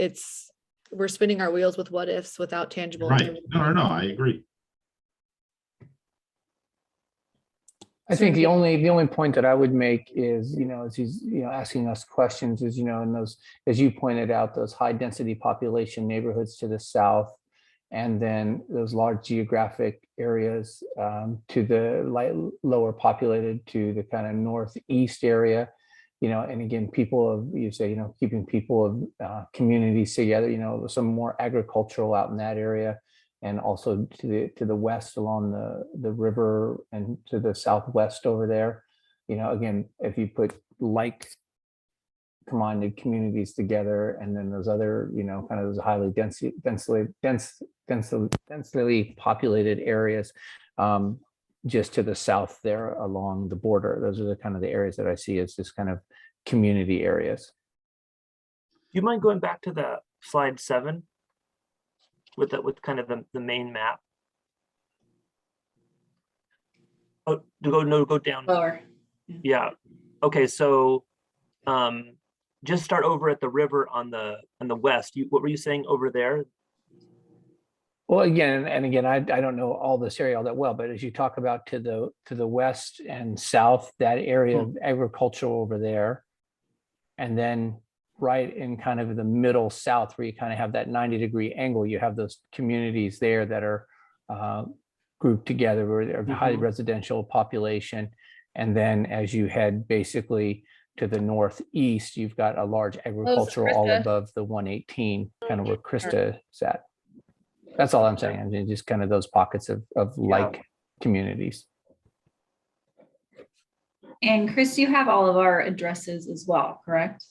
we're spinning our wheels with what ifs without tangible. Right. No, I agree. I think the only point that I would make is, as he's, asking us questions is, in those, as you pointed out, those high density population neighborhoods to the south, and then those large geographic areas to the lower populated to the kind of northeast area, and again, keeping people of communities together, some more agricultural out in that area. And also to the west along the river and to the southwest over there, again, if you put like-minded communities together, and then those other, kind of those highly densely populated areas, just to the south there along the border, those are the kind of the areas that I see as just kind of community areas. Do you mind going back to the slide 7? With kind of the main map? Oh, go down. Lower. Yeah. Okay, so just start over at the river on the west. What were you saying over there? Well, again, and again, I don't know all this area all that well, but as you talk about to the west and south, that area of agricultural over there. And then right in kind of the middle south, where you kind of have that 90-degree angle, you have those communities there that are grouped together, where they're highly residential population. And then as you head basically to the northeast, you've got a large agricultural all Krista. above the 118, kind of where Krista is at. That's all I'm saying. I mean, just kind of those pockets of like communities. And Chris, you have all of our addresses as well, correct?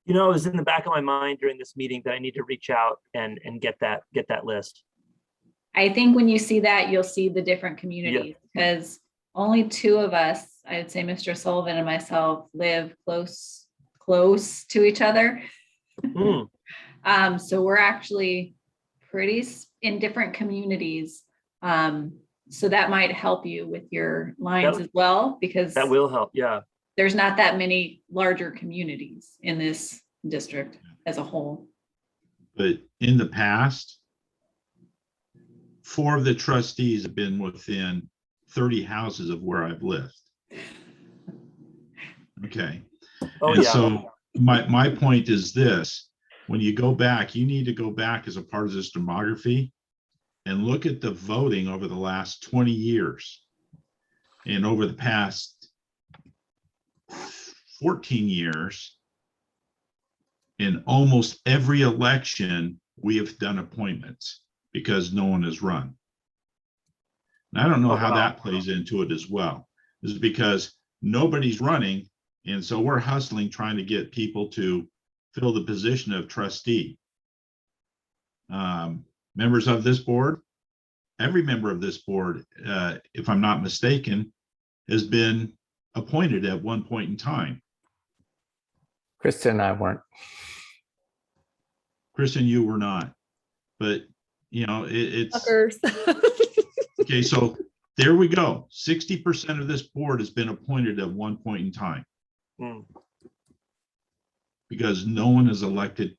You know, it was in the back of my mind during this meeting that I need to reach out and get that list. I think when you see that, you'll see the different communities, because only two of us, I would say Mr. Sullivan and myself, live close to each other. So we're actually in different communities. So that might help you with your lines as well, because That will help, yeah. there's not that many larger communities in this district as a whole. But in the past, 4 of the trustees have been within 30 houses of where I've lived. Okay. Oh, And yeah. so my point is this: when you go back, you need to go back as a part of this demography and look at the voting over the last 20 years. And over the past 14 years, in almost every election, we have done appointments because no one has run. And I don't know how that plays into it as well. This is because nobody's running, and so we're hustling, trying to get people to fill the position of trustee. Members of this board, every member of this board, if I'm not mistaken, has been appointed at one point in time. Krista and I weren't. Kristen, you were not, but you know, it's Fuckers. okay. So there we go. 60% of this board has been appointed at one point in time because no one is elected,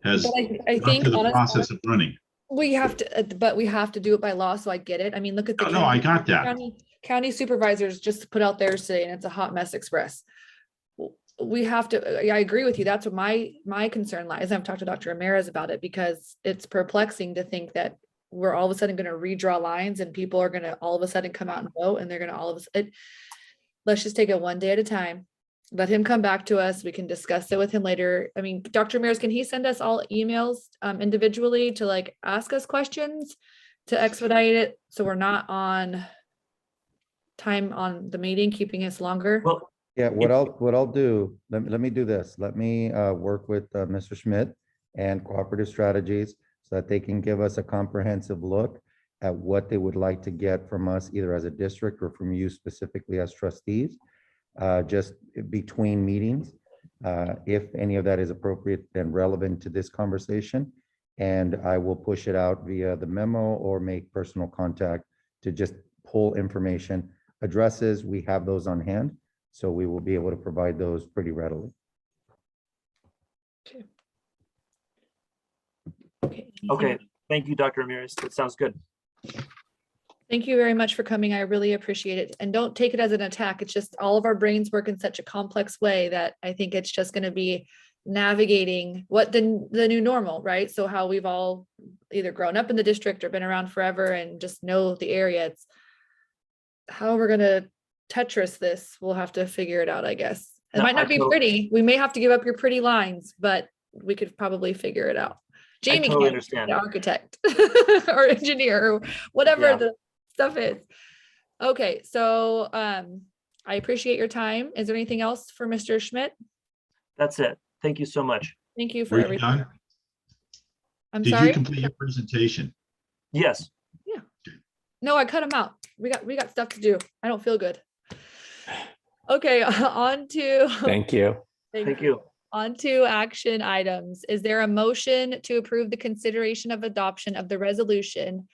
has But I gone think through the honestly, process of running. we have to, but we have to do it by law, so I get it. I mean, look at the No, I got that. county supervisors just put out theirs today, and it's a hot mess express. We have to, I agree with you. That's what my concern lies. I've talked to Dr. Ramirez about it, because it's perplexing to think that we're all of a sudden going to redraw lines and people are going to all of a sudden come out and vote, and they're going to all of a sudden, let's just take it one day at a time. Let him come back to us. We can discuss it with him later. I mean, Dr. Ramirez, can he send us all emails individually to like ask us questions to expedite it, so we're not on time on the meeting, keeping us longer? Well, Yeah, what I'll do, let me do this. Let me work with Mr. Schmidt and Cooperative Strategies so that they can give us a comprehensive look at what they would like to get from us, either as a district or from you specifically as trustees, just between meetings. If any of that is appropriate and relevant to this conversation. And I will push it out via the memo or make personal contact to just pull information. Addresses, we have those on hand, so we will be able to provide those pretty readily. okay. Thank you, Dr. Ramirez. That sounds good. Thank you very much for coming. I really appreciate it. And don't take it as an attack. It's just all of our brains work in such a complex way that I think it's just going to be navigating what the new normal, right? So how we've all either grown up in the district or been around forever and just know the area. It's how we're going to Tetris this. We'll have to figure it out, I guess. It No, might I not be totally- pretty. We may have to give up your pretty lines, but we could probably figure it out. Jamie totally can, understand. the architect or engineer or whatever Yeah. the stuff is. Okay, so I appreciate your time. Is there anything else for Mr. Schmidt? That's it. Thank you so much. Thank you for Were you everything. done? I'm Did you sorry. complete your presentation? Yes. No, I cut him out. We got stuff to do. I don't feel good. Okay, on to Thank you. Thank you. on to action items. Is there a motion to approve the consideration of adoption of the resolution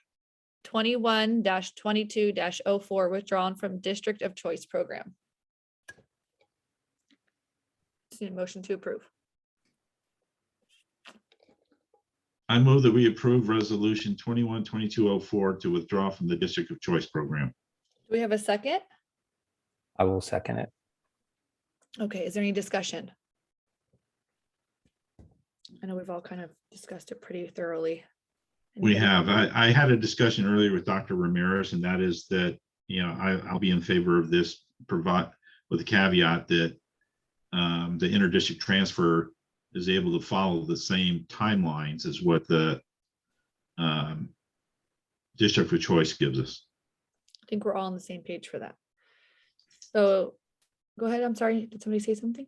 21-22-04 withdrawn from District of Choice Program. Just need a motion to approve. I move that we approve resolution 21-2204 to withdraw from the District of Choice Program. Do we have a second? I will second it. Okay, is there any discussion? I know we've all kind of discussed it pretty thoroughly. We Anybody- have. I had a discussion earlier with Dr. Ramirez, and that is that, I'll be in favor of this, provide with the caveat that the interdistrict transfer is able to follow the same timelines as what the District of Choice gives us. I think we're all on the same page for that. So go ahead. I'm sorry. Did somebody say something?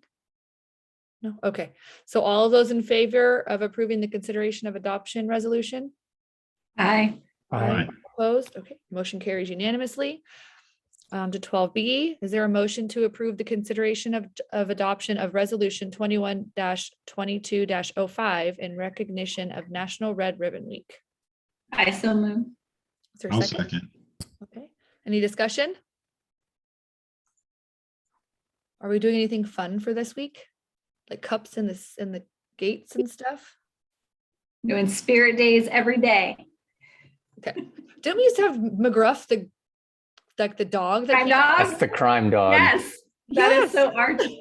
No? Okay. So all of those in favor of approving the consideration of adoption resolution? Aye. Aye. Opposed? Okay, motion carries unanimously. To 12B, is there a motion to approve the consideration of adoption of resolution 21-22-05 in recognition of National Red Ribbon Week? I so move. Is there a I'll second? second. Okay, any discussion? Are we doing anything fun for this week? Like cups in the gates and stuff? Doing spirit days every day. Okay, didn't we used to have McGruff, the dog? that Crime came- dog? That's the crime dog. Yes, that is Yes. so archie.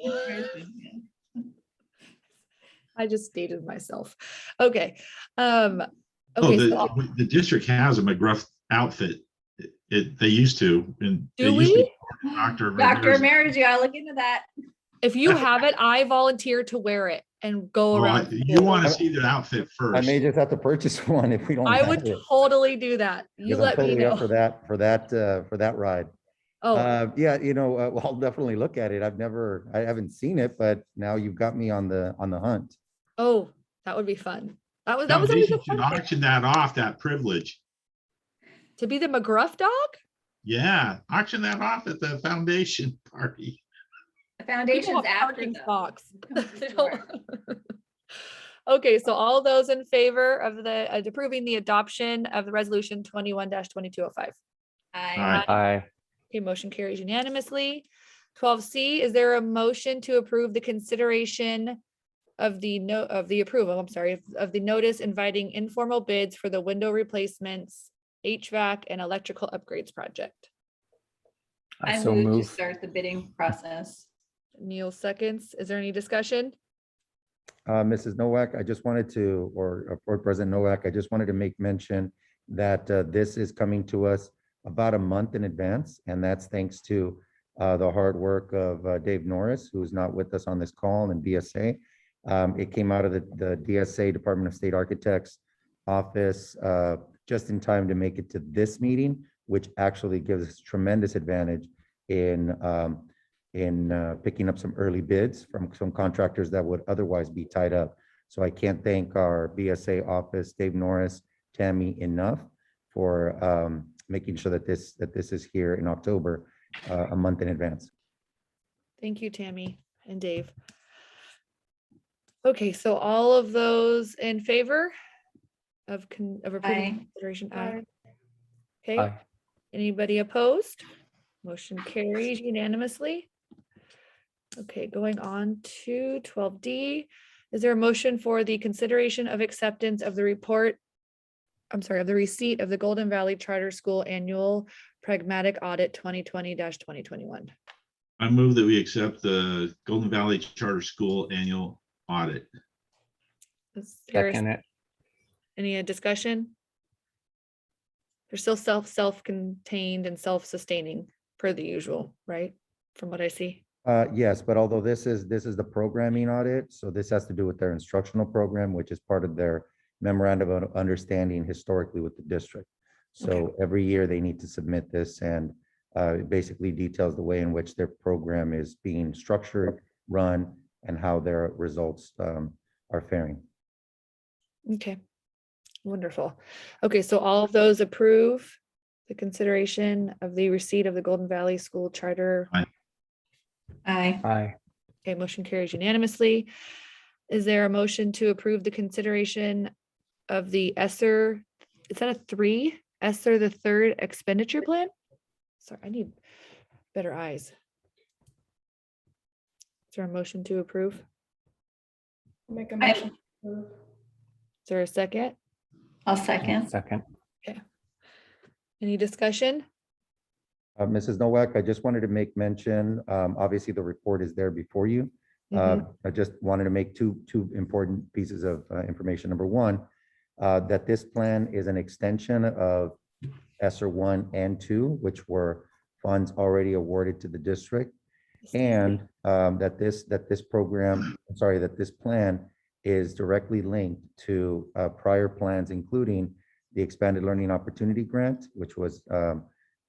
I just dated myself. Okay. Oh, Okay, so the district has a McGruff outfit. They used to. And they do used to we? be Dr. Dr. Ramirez. Ramirez, you gotta look into that. If you have it, I volunteer to wear it and go Well, around. you want to see the outfit I first. may just have to purchase one if we don't. I have would it, totally do that. You because I'm let me totally up for know. for that ride. Oh, Yeah, well, I'll definitely look at it. I haven't seen it, but now you've got me on the hunt. oh, that would be fun. That was always Foundation a should fun thing. auction that off, that privilege. To be the McGruff dog? Yeah, auction that off at the foundation party. The People foundation's have after parking though. stocks. They Sure. don't- Okay, so all those in favor of approving the adoption of the resolution 21-2205. Aye. Aye. Okay, motion carries unanimously. 12C, is there a motion to approve the consideration of the approval, I'm sorry, of the notice inviting informal bids for the window replacements, HVAC and electrical upgrades project? I I so move to move. start the bidding process. Neil seconds. Is there any discussion? Mrs. Nowak, I just wanted to, or President Nowak, I just wanted to make mention that this is coming to us about a month in advance, and that's thanks to the hard work of Dave Norris, who's not with us on this call, and DSA. It came out of the DSA, Department of State Architects office, just in time to make it to this meeting, which actually gives us tremendous advantage in picking up some early bids from some contractors that would otherwise be tied up. So I can't thank our BSA office, Dave Norris, Tammy, enough for making sure that this is here in October, a month in advance. Thank you, Tammy and Dave. Okay, so all of those in favor of approving Aye. consideration? Aye. Okay, Aye. anybody opposed? Motion carries unanimously. Okay, going on to 12D. Is there a motion for the consideration of acceptance of the report? I'm sorry, of the receipt of the Golden Valley Charter School Annual Pragmatic Audit 2020-2021? I move that we accept the Golden Valley Charter School annual audit. Is there Second it. any discussion? They're still self-contained and self-sustaining per the usual, right? From what I see. Yes, but although this is the programming audit, so this has to do with their instructional program, which is part of their memorandum of understanding historically with the district. So every year they need to submit this, and it basically details the way in which their program is being structured, run, and how their results are faring. Okay, wonderful. Okay, so all of those approve the consideration of the receipt of the Golden Valley School Charter. Aye. Aye. Okay, motion carries unanimously. Is there a motion to approve the consideration of the ESSER? Is that a 3? ESSER the third expenditure plan. Sorry, I need better eyes. Is there a motion to approve? Make a I- motion. to approve. Is there a second? I'll second. Second. Any discussion? Mrs. Nowak, I just wanted to make mention, obviously the report is there before you. I just wanted to make two important pieces of information. Number one, that this plan is an extension of ESSER 1 and 2, which were funds already awarded to the district. And that this program, sorry, that this plan is directly linked to prior plans, including the Expanded Learning Opportunity Grant, which was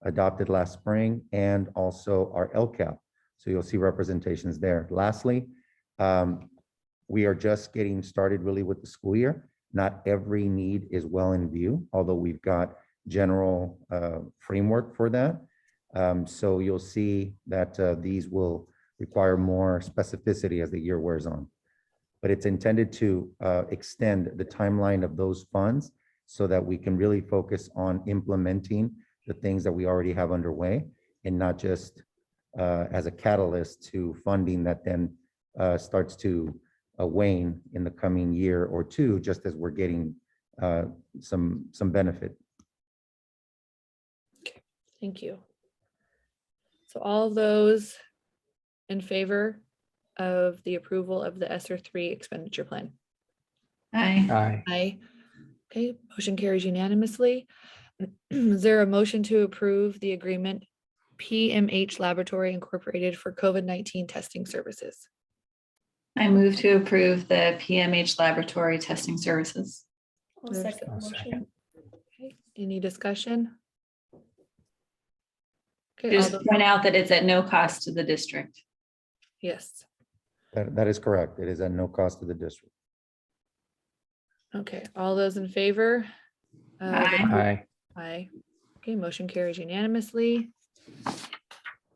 adopted last spring, and also our LCAP. So you'll see representations there. Lastly, we are just getting started really with the school year. Not every need is well in view, although we've got general framework for that. So you'll see that these will require more specificity as the year wears on. But it's intended to extend the timeline of those funds so that we can really focus on implementing the things that we already have underway, and not just as a catalyst to funding that then starts to wane in the coming year or two, just as we're getting some benefit. Thank you. So all those in favor of the approval of the ESSER 3 expenditure plan? Aye. Aye. Aye. Okay, motion carries unanimously. Is there a motion to approve the agreement PMH Laboratory Incorporated for COVID-19 testing services? I move to approve the PMH laboratory testing services. I'll There's second a the motion. second. Okay, any discussion? Okay, all Just those- point out that it's at no cost to the district. yes, That is correct. It is at no cost to the district. okay, all those in favor? of Aye. Aye. Aye. Okay, motion carries unanimously.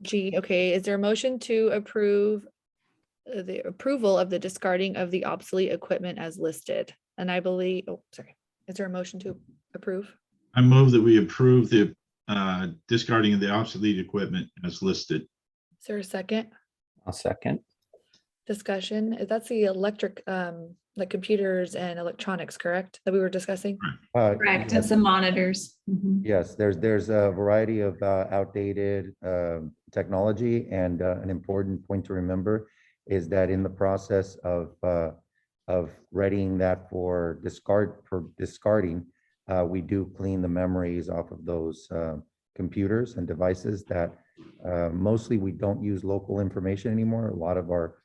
G, okay, is there a motion to approve the approval of the discarding of the obsolete equipment as listed? And I believe, oh, sorry, is there a motion to approve? I move that we approve the discarding of the obsolete equipment as listed. Is there a second? I'll second. Discussion, that's the electric, like computers and electronics, correct, that we were discussing? Correct. It's the monitors. Mhm. Yes, there's a variety of outdated technology, and an important point to remember is that in the process of readying that for discarding, we do clean the memories off of those computers and devices that mostly we don't use local information anymore. A lot of our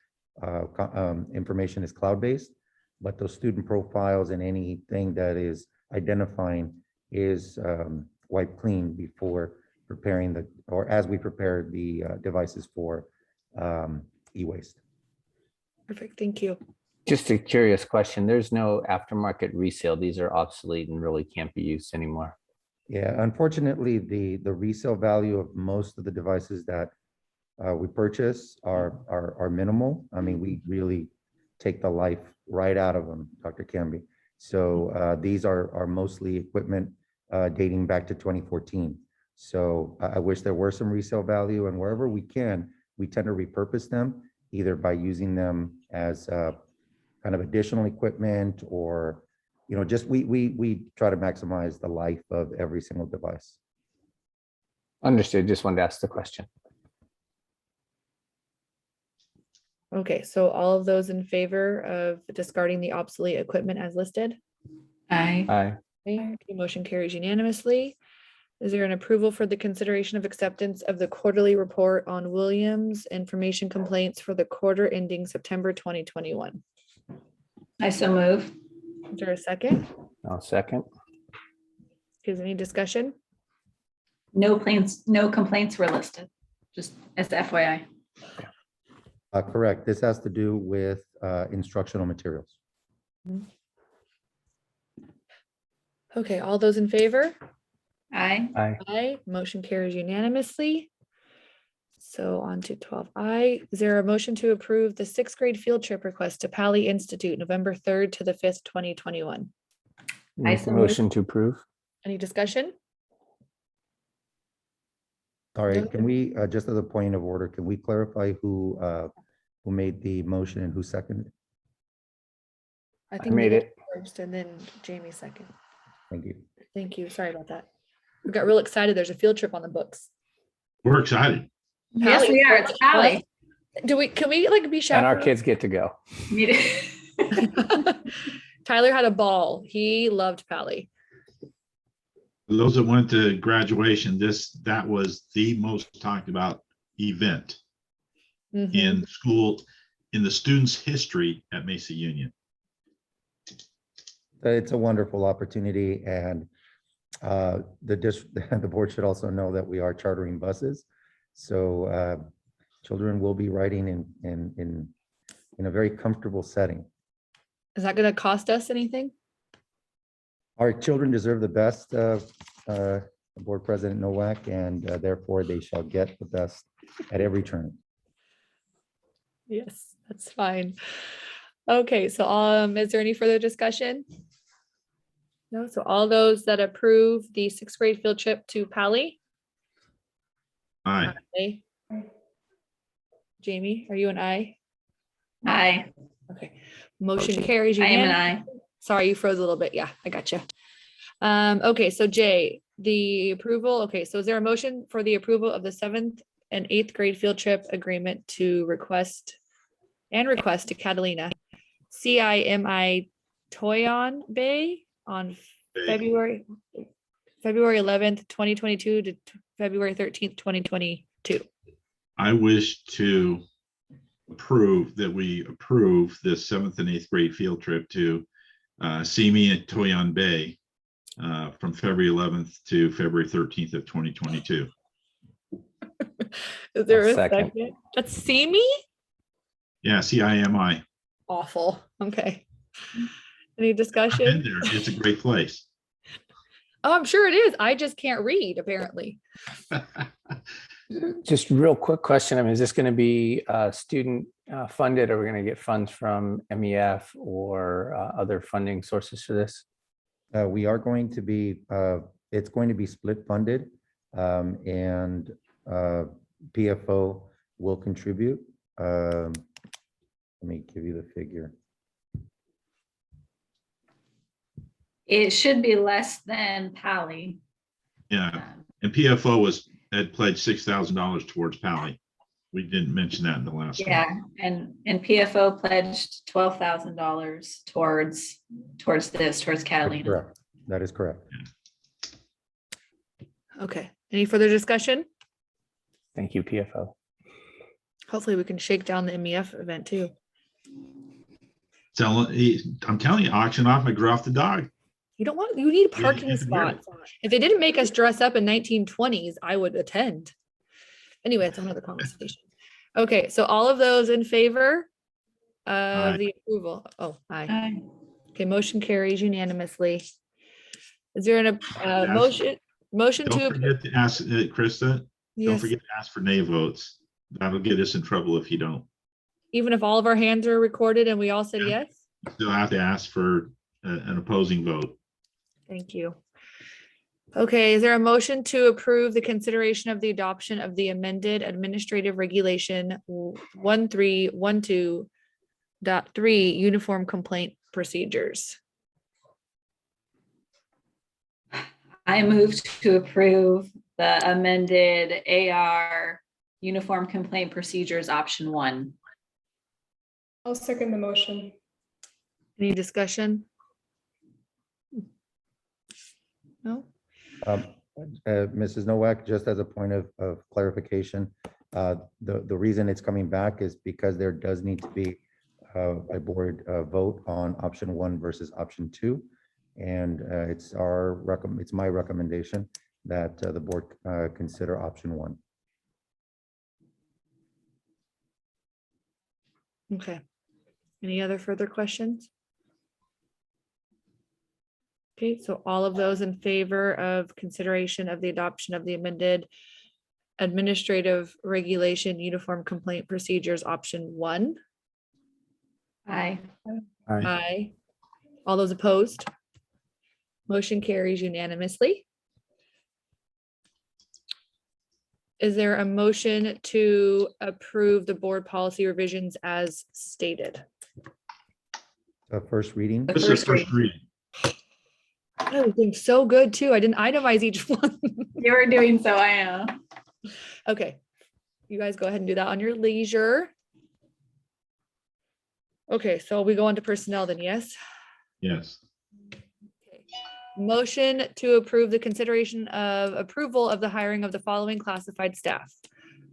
information is cloud-based, but those student profiles and anything that is identifying is wiped clean before preparing or as we prepare the devices for e-waste. Perfect, thank you. Just a curious question. There's no aftermarket resale. These are obsolete and really can't be used anymore. Yeah, unfortunately, the resale value of most of the devices that we purchase are minimal. I mean, we really take the life right out of them, Dr. Camby. So these are mostly equipment dating back to 2014. So I wish there were some resale value, and wherever we can, we tend to repurpose them either by using them as kind of additional equipment, or just we try to maximize the life of every single device. Understood. Just wanted to ask the question. Okay, so all of those in favor of discarding the obsolete equipment as listed? Aye. Aye. Okay, motion carries unanimously. Is there an approval for the consideration of acceptance of the quarterly report on Williams information complaints for the quarter ending September 2021? I so move. Is there a second? I'll second. Is any discussion? No complaints were listed, just as FYI. Correct. This has to do with instructional materials. Okay, all those in favor? Aye. Aye. Aye, motion carries unanimously. So on to 12I. Is there a motion to approve the sixth grade field trip request to Pali Institute, November 3rd to the 5th, 2021? Make so a moved. motion to approve. Any discussion? All right, can we, just as a point of order, can we clarify who made the motion and who seconded? I I think made Nick it. first and then Jamie second. Thank you. Thank you. Sorry about that. We got real excited. There's a field trip on the books. We're excited. Yes, Pally, we are. It's Pally. can we like be And our chaperones? kids get to go. Tyler had a ball. He loved Pally. Those that went to graduation, that was the most talked about event Mhm. in school, in the students' history at Mesa Union. It's a wonderful opportunity, and the board should also know that we are chartering buses. So children will be riding in a very comfortable setting. Is that going to cost us anything? Our children deserve the best, Board President Nowak, and therefore they shall get the best at every turn. Yes, that's fine. Okay, so is there any further discussion? No, so all those that approve the sixth grade field trip to Pally? Aye. Aye. Jamie, are you an aye? Aye, Okay, motion carries. I am an unanimous. aye. Sorry, you froze a little bit. Yeah, I got you. Okay, so Jay, the approval, okay, so is there a motion for the approval of the 7th and 8th grade field trip agreement to request to Catalina CIMI Toyon Bay on February 11th, 2022 to February 13th, 2022. I wish to approve that we approve the 7th and 8th grade field trip to Simi and Toyon Bay from February 11th to February 13th of 2022. Is there I'll a second. second? That's CIMI? Yeah, CIMI. Awful. Okay. Any I've been discussion? there. It's a great place. Oh, I'm sure it is. I just can't read, apparently. Just real quick question. I mean, is this going to be student funded? Or are we going to get funds from MEF or other funding sources for this? We are going to be, it's going to be split funded, and PFO will contribute. Let me give you the figure. It should be less than Pally. Yeah, and PFO had pledged $6,000 towards Pally. We didn't mention that in the last one. Yeah, and PFO pledged $12,000 towards That's Catalina. correct. That is correct. Okay. Any further discussion? Thank you, PFO. Hopefully we can shake down the MEF event too. So I'm telling you, auction off McGruff the dog. You don't want, you need Yeah, parking you can wear it. spots. If they didn't make us dress up in 1920s, I would attend. Anyway, it's another conversation. Okay, so all of those in favor Aye. of the approval? Oh, aye. Aye. Okay, motion carries unanimously. Is there a Yes. motion Don't to? forget to ask, Krista, don't Yes, forget to ask for nay votes. That'll get us in trouble if you don't. even if all of our hands are recorded and we all said Yeah. yes? Still have to ask for an opposing vote. Thank you. Okay, is there a motion to approve the consideration of the adoption of the amended administrative regulation 1312.3 uniform complaint procedures? I move to approve the amended AR Uniform Complaint Procedures Option 1. I'll second the motion. Any discussion? No? Mrs. Nowak, just as a point of clarification, the reason it's coming back is because there does need to be a board vote on option 1 versus option 2. And it's my recommendation that the board consider option 1. Okay. Any other further questions? Okay, so all of those in favor of consideration of the adoption of the amended administrative regulation uniform complaint procedures option 1? Aye. Aye. All those opposed? Motion carries unanimously. Is there a motion to approve the board policy revisions as stated? First reading. The This is first first reading. I was doing so good too. I didn't itemize each one. You were doing so, I am. Okay, you guys go ahead and do that on your leisure. Okay, so we go on to personnel then, yes? Yes. Motion to approve the consideration of approval of the hiring of the following classified staff.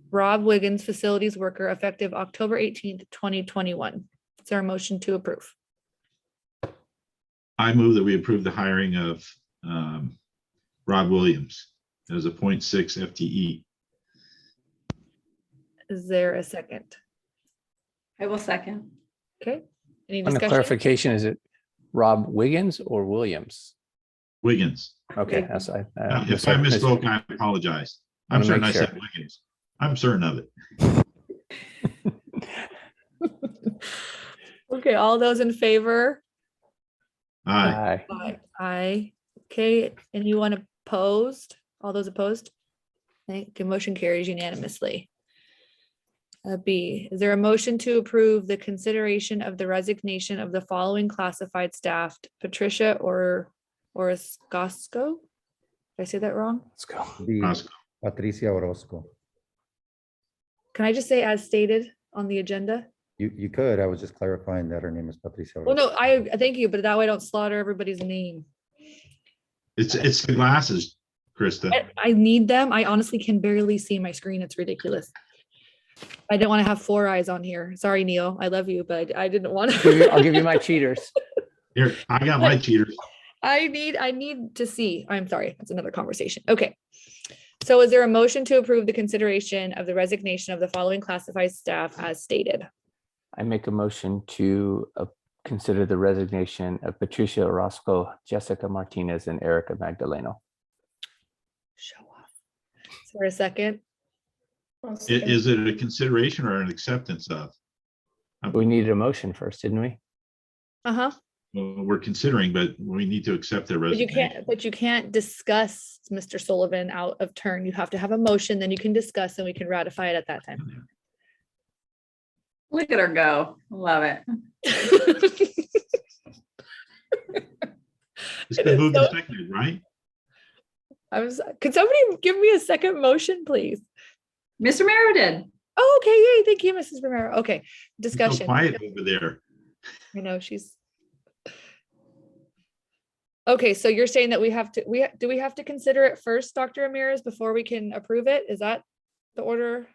Rob Wiggins, facilities worker, effective October 18th, 2021. Is there a motion to approve? I move that we approve the hiring of Rod Williams as a 0.6 FTE. Is there a second? I will second. Okay, any On the discussion? clarification, is it Rob Wiggins or Williams? Wiggins. Okay, that's I. If I misspoke, I apologize. I'm Wanna certain make I said sure. Wiggins. I'm certain of it. Okay, all those in favor? Aye. Aye. Aye. Okay, anyone opposed? All those opposed? Okay, the motion carries unanimously. B, is there a motion to approve the consideration of the resignation of the following classified staff? Patricia Orozco? Did I say that wrong? Let's go. The Roscoe. Patricia Orozco. Can I just say as stated on the agenda? You could, I was just clarifying that her name is Patricia. Well, Orozco. no, I thank you, but that way I don't slaughter everybody's name. It's the glasses, Krista. I need them. I honestly can barely see my screen. It's ridiculous. I didn't want to have 4 eyes on here. Sorry, Neil. I love you, but I didn't want I'll give you my cheaters. Here, I got my cheaters. I need to see. I'm sorry. That's another conversation. Okay. So is there a motion to approve the consideration of the resignation of the following classified staff as stated? I make a motion to consider the resignation of Patricia Orozco, Jessica Martinez, and Erica Magdaleno. Show off. Is there a second? I'll second. Is it a consideration or an acceptance of? We needed a motion first, didn't we? Uh-huh. Well, we're considering, but we need to accept their But you resignation. can't discuss Mr. Sullivan out of turn. You have to have a motion, then you can discuss and we can ratify it at that time. Look at her go. Love it. It's It been is moved so- and seconded, right? Could somebody give me a second motion, please? Mr. Mero did. Oh, okay, yay, thank you, Mrs. Romero. Okay, It's so discussion. quiet over there. I know she's. Okay, so you're saying that we have to, do we have to consider it first, Dr. Ramirez, before we can approve it? Is that the order?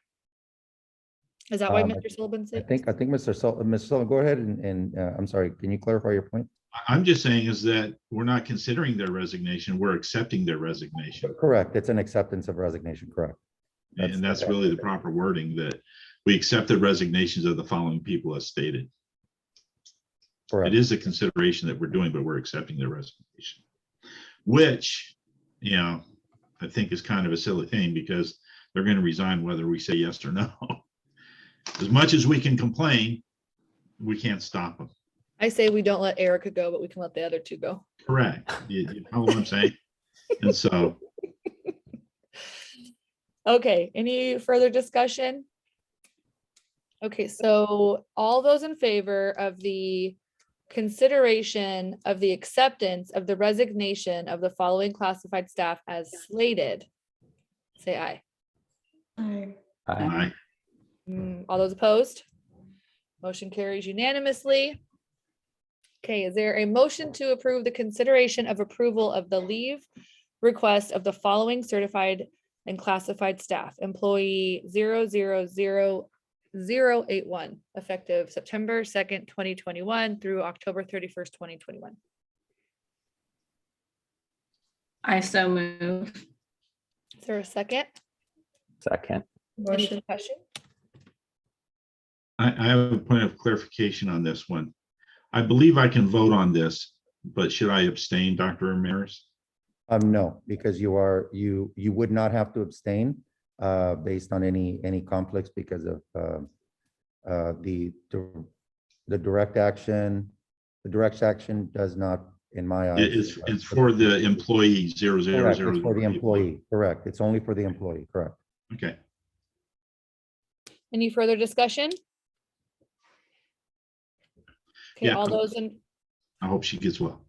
Is that why Mr. Sullivan I said? think Mr. Sullivan, go ahead and I'm sorry, can you clarify your point? I'm just saying is that we're not considering their resignation, we're accepting their resignation. Correct, it's an acceptance of resignation, correct. And that's really the proper wording, that we accept the resignations of the following people as stated. Correct. It is a consideration that we're doing, but we're accepting their resignation. Which, you know, I think is kind of a silly thing because they're going to resign whether we say yes or no. As much as we can complain, we can't stop them. I say we don't let Erica go, but we can let the other two go. Correct. You know what I'm saying? And so Okay, any further discussion? Okay, so all those in favor of the consideration of the acceptance of the resignation of the following classified staff as slated, say aye. Aye. I All those opposed? Motion carries unanimously. Okay, is there a motion to approve the consideration of approval of the leave request of the following certified and classified staff? Employee 000081, effective September 2nd, 2021 through October 31st, 2021. I so move. Is there a second? Second. Any Motion. discussion? I have a point of clarification on this one. I believe I can vote on this, but should I abstain, Dr. Ramirez? No, because you would not have to abstain based on any conflicts because of the direct action. The direct action does not, in my eyes. It's for the employee Correct, it's for the 0000. employee, correct. It's only for the employee, correct. Okay, Any further discussion? Okay, Yeah. all those in, I hope she gets well.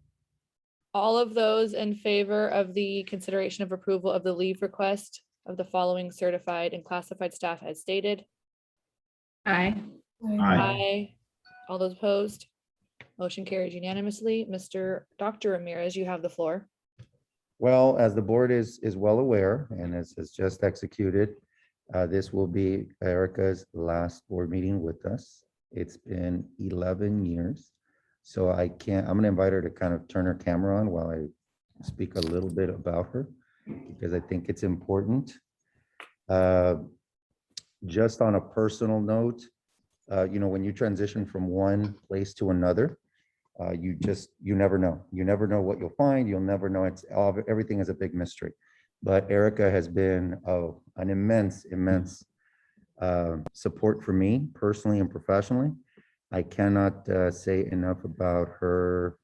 all of those in favor of the consideration of approval of the leave request of the following certified and classified staff as stated? Aye. Aye. Aye. All those opposed? Motion carries unanimously. Dr. Ramirez, you have the floor. Well, as the board is well aware and has just executed, this will be Erica's last board meeting with us. It's been 11 years. So I'm gonna invite her to kind of turn her camera on while I speak a little bit about her, because I think it's important. Just on a personal note, when you transition from one place to another, you never know. You never know what you'll find. You'll never know. Everything is a big mystery. But Erica has been an immense support for me personally and professionally. I cannot say enough about her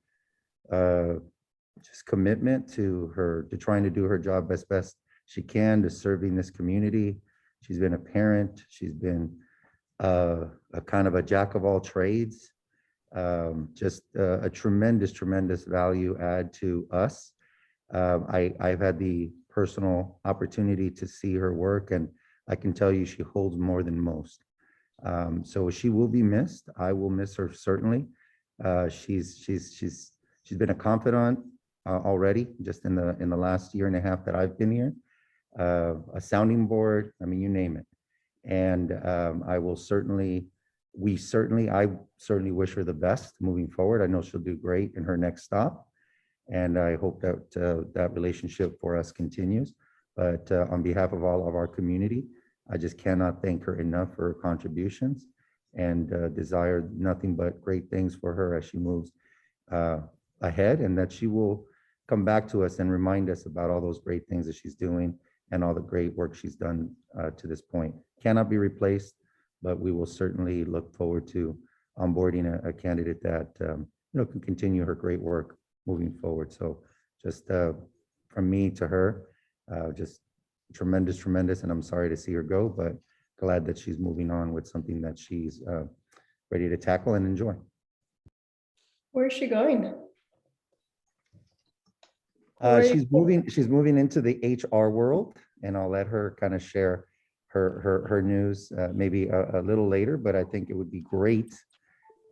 just commitment to trying to do her job as best she can, to serving this community. She's been a parent. She's been a kind of a jack of all trades. Just a tremendous value add to us. I've had the personal opportunity to see her work, and I can tell you she holds more than most. So she will be missed. I will miss her certainly. She's been a confidant already, just in the last year and a half that I've been here. A sounding board, I mean, you name it. And I certainly wish her the best moving forward. I know she'll do great in her next stop. And I hope that that relationship for us continues. But on behalf of all of our community, I just cannot thank her enough for her contributions, and desire nothing but great things for her as she moves ahead, and that she will come back to us and remind us about all those great things that she's doing and all the great work she's done to this point. Cannot be replaced, but we will certainly look forward to onboarding a candidate that can continue her great work moving forward. So just from me to her, just tremendous, and I'm sorry to see her go, but glad that she's moving on with something that she's ready to tackle and enjoy. Where is she going? Where is She's moving into the HR world, and I'll let her kind of share her news maybe a little later, but I think it would be great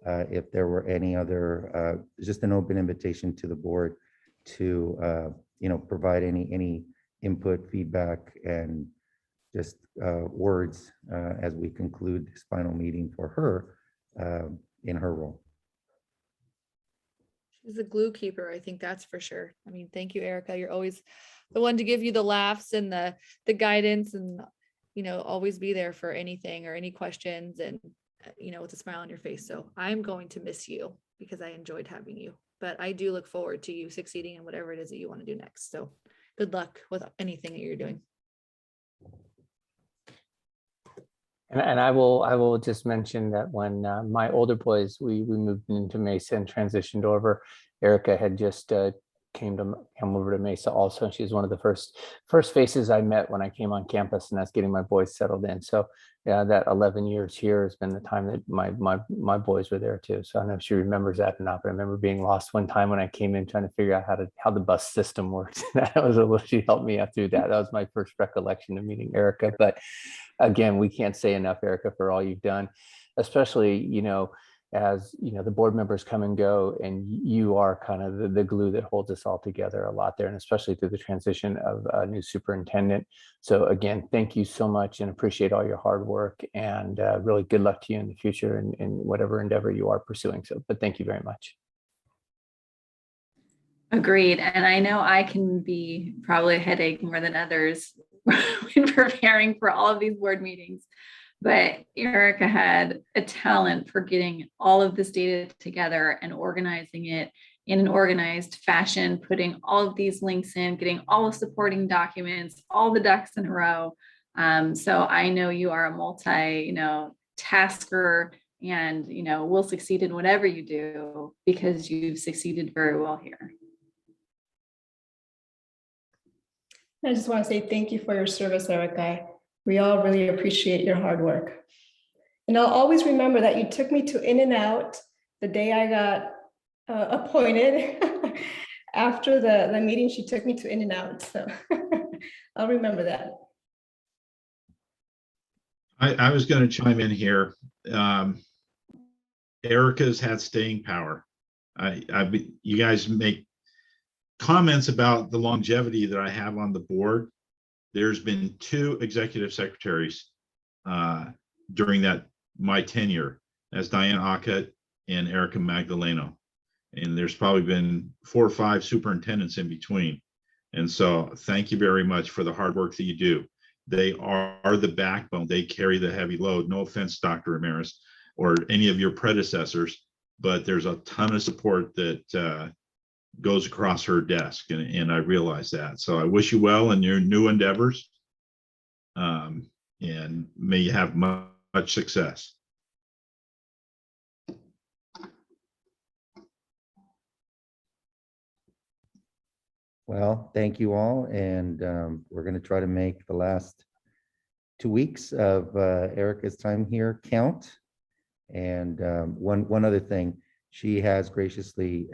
if there were any other, just an open invitation to the board to provide any input, feedback, and just words as we conclude this final meeting for her in her role. She's a glue keeper, I think that's for sure. I mean, thank you, Erica. You're always the one to give you the laughs and the guidance, and always be there for anything or any questions, and with a smile on your face. So I'm going to miss you because I enjoyed having you, but I do look forward to you succeeding in whatever it is that you want to do next. So good luck with anything that you're doing. And I will just mention that when my older boys, we moved into Mesa and transitioned over, Erica had just come over to Mesa also. She's one of the first faces I met when I came on campus, and that's getting my boys settled in. So yeah, that 11 years here has been the time that my boys were there too. So I don't know if she remembers that or not, but I remember being lost one time when I came in trying to figure out how the bus system works. She helped me out through that. That was my first recollection of meeting Erica. But again, we can't say enough, Erica, for all you've done, especially, as the board members come and go, and you are kind of the glue that holds us all together a lot there, and especially through the transition of a new superintendent. So again, thank you so much, and appreciate all your hard work, and really good luck to you in the future in whatever endeavor you are pursuing. So, but thank you very much. Agreed. And I know I can be probably a headache more than others when preparing for all of these board meetings. But Erica had a talent for getting all of this data together and organizing it in an organized fashion, putting all of these links in, getting all the supporting documents, all the ducks in a row. So I know you are a tasker, and will succeed in whatever you do, because you've succeeded very well here. I just want to say thank you for your service, Erica. We all really appreciate your hard work. And I'll always remember that you took me to In-N-Out the day I got appointed. After the meeting, she took me to In-N-Out, so I'll remember that. I was going to chime in here. Erica's had staying power. You guys make comments about the longevity that I have on the board. There's been 2 executive secretaries during my tenure. That's Diane Ockett and Erica Magdaleno. And there's probably been 4 or 5 superintendents in between. And so thank you very much for the hard work that you do. They are the backbone. They carry the heavy load. No offense, Dr. Ramirez, or any of your predecessors, but there's a ton of support that goes across her desk, and I realize that. So I wish you well in your new endeavors, and may you have much success. Well, thank you all, and we're going to try to make the last 2 weeks of Erica's time here count. And one other thing, she has graciously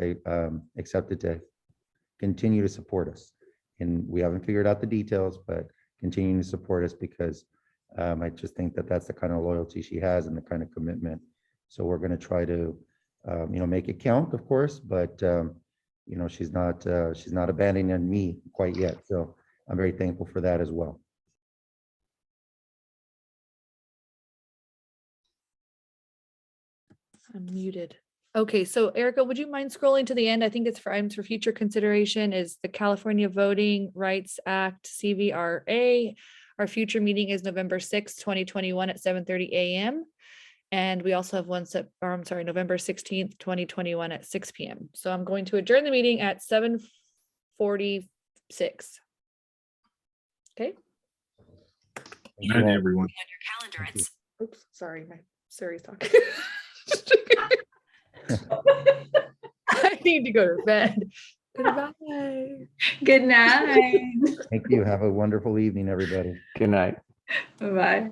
accepted to continue to support us. And we haven't figured out the details, but continuing to support us because I just think that that's the kind of loyalty she has and the kind of commitment. So we're going to try to, make it count, of course, but she's not abandoning me quite yet. So I'm very thankful for that as well. I'm muted. Okay, so Erica, would you mind scrolling to the end? I think it's for items for future consideration is the California Voting Rights Act, CVRA. Our future meeting is November 6th, 2021 at 7:30 a.m. And we also have November 16th, 2021 at 6 p.m. So I'm going to adjourn the meeting at 7:46. Okay. Good night, everyone. Calendar. Oops, sorry, my Siri's talking. I need to go to bed. Goodbye. Good night. Thank you. Have a wonderful evening, everybody. Good night. Bye.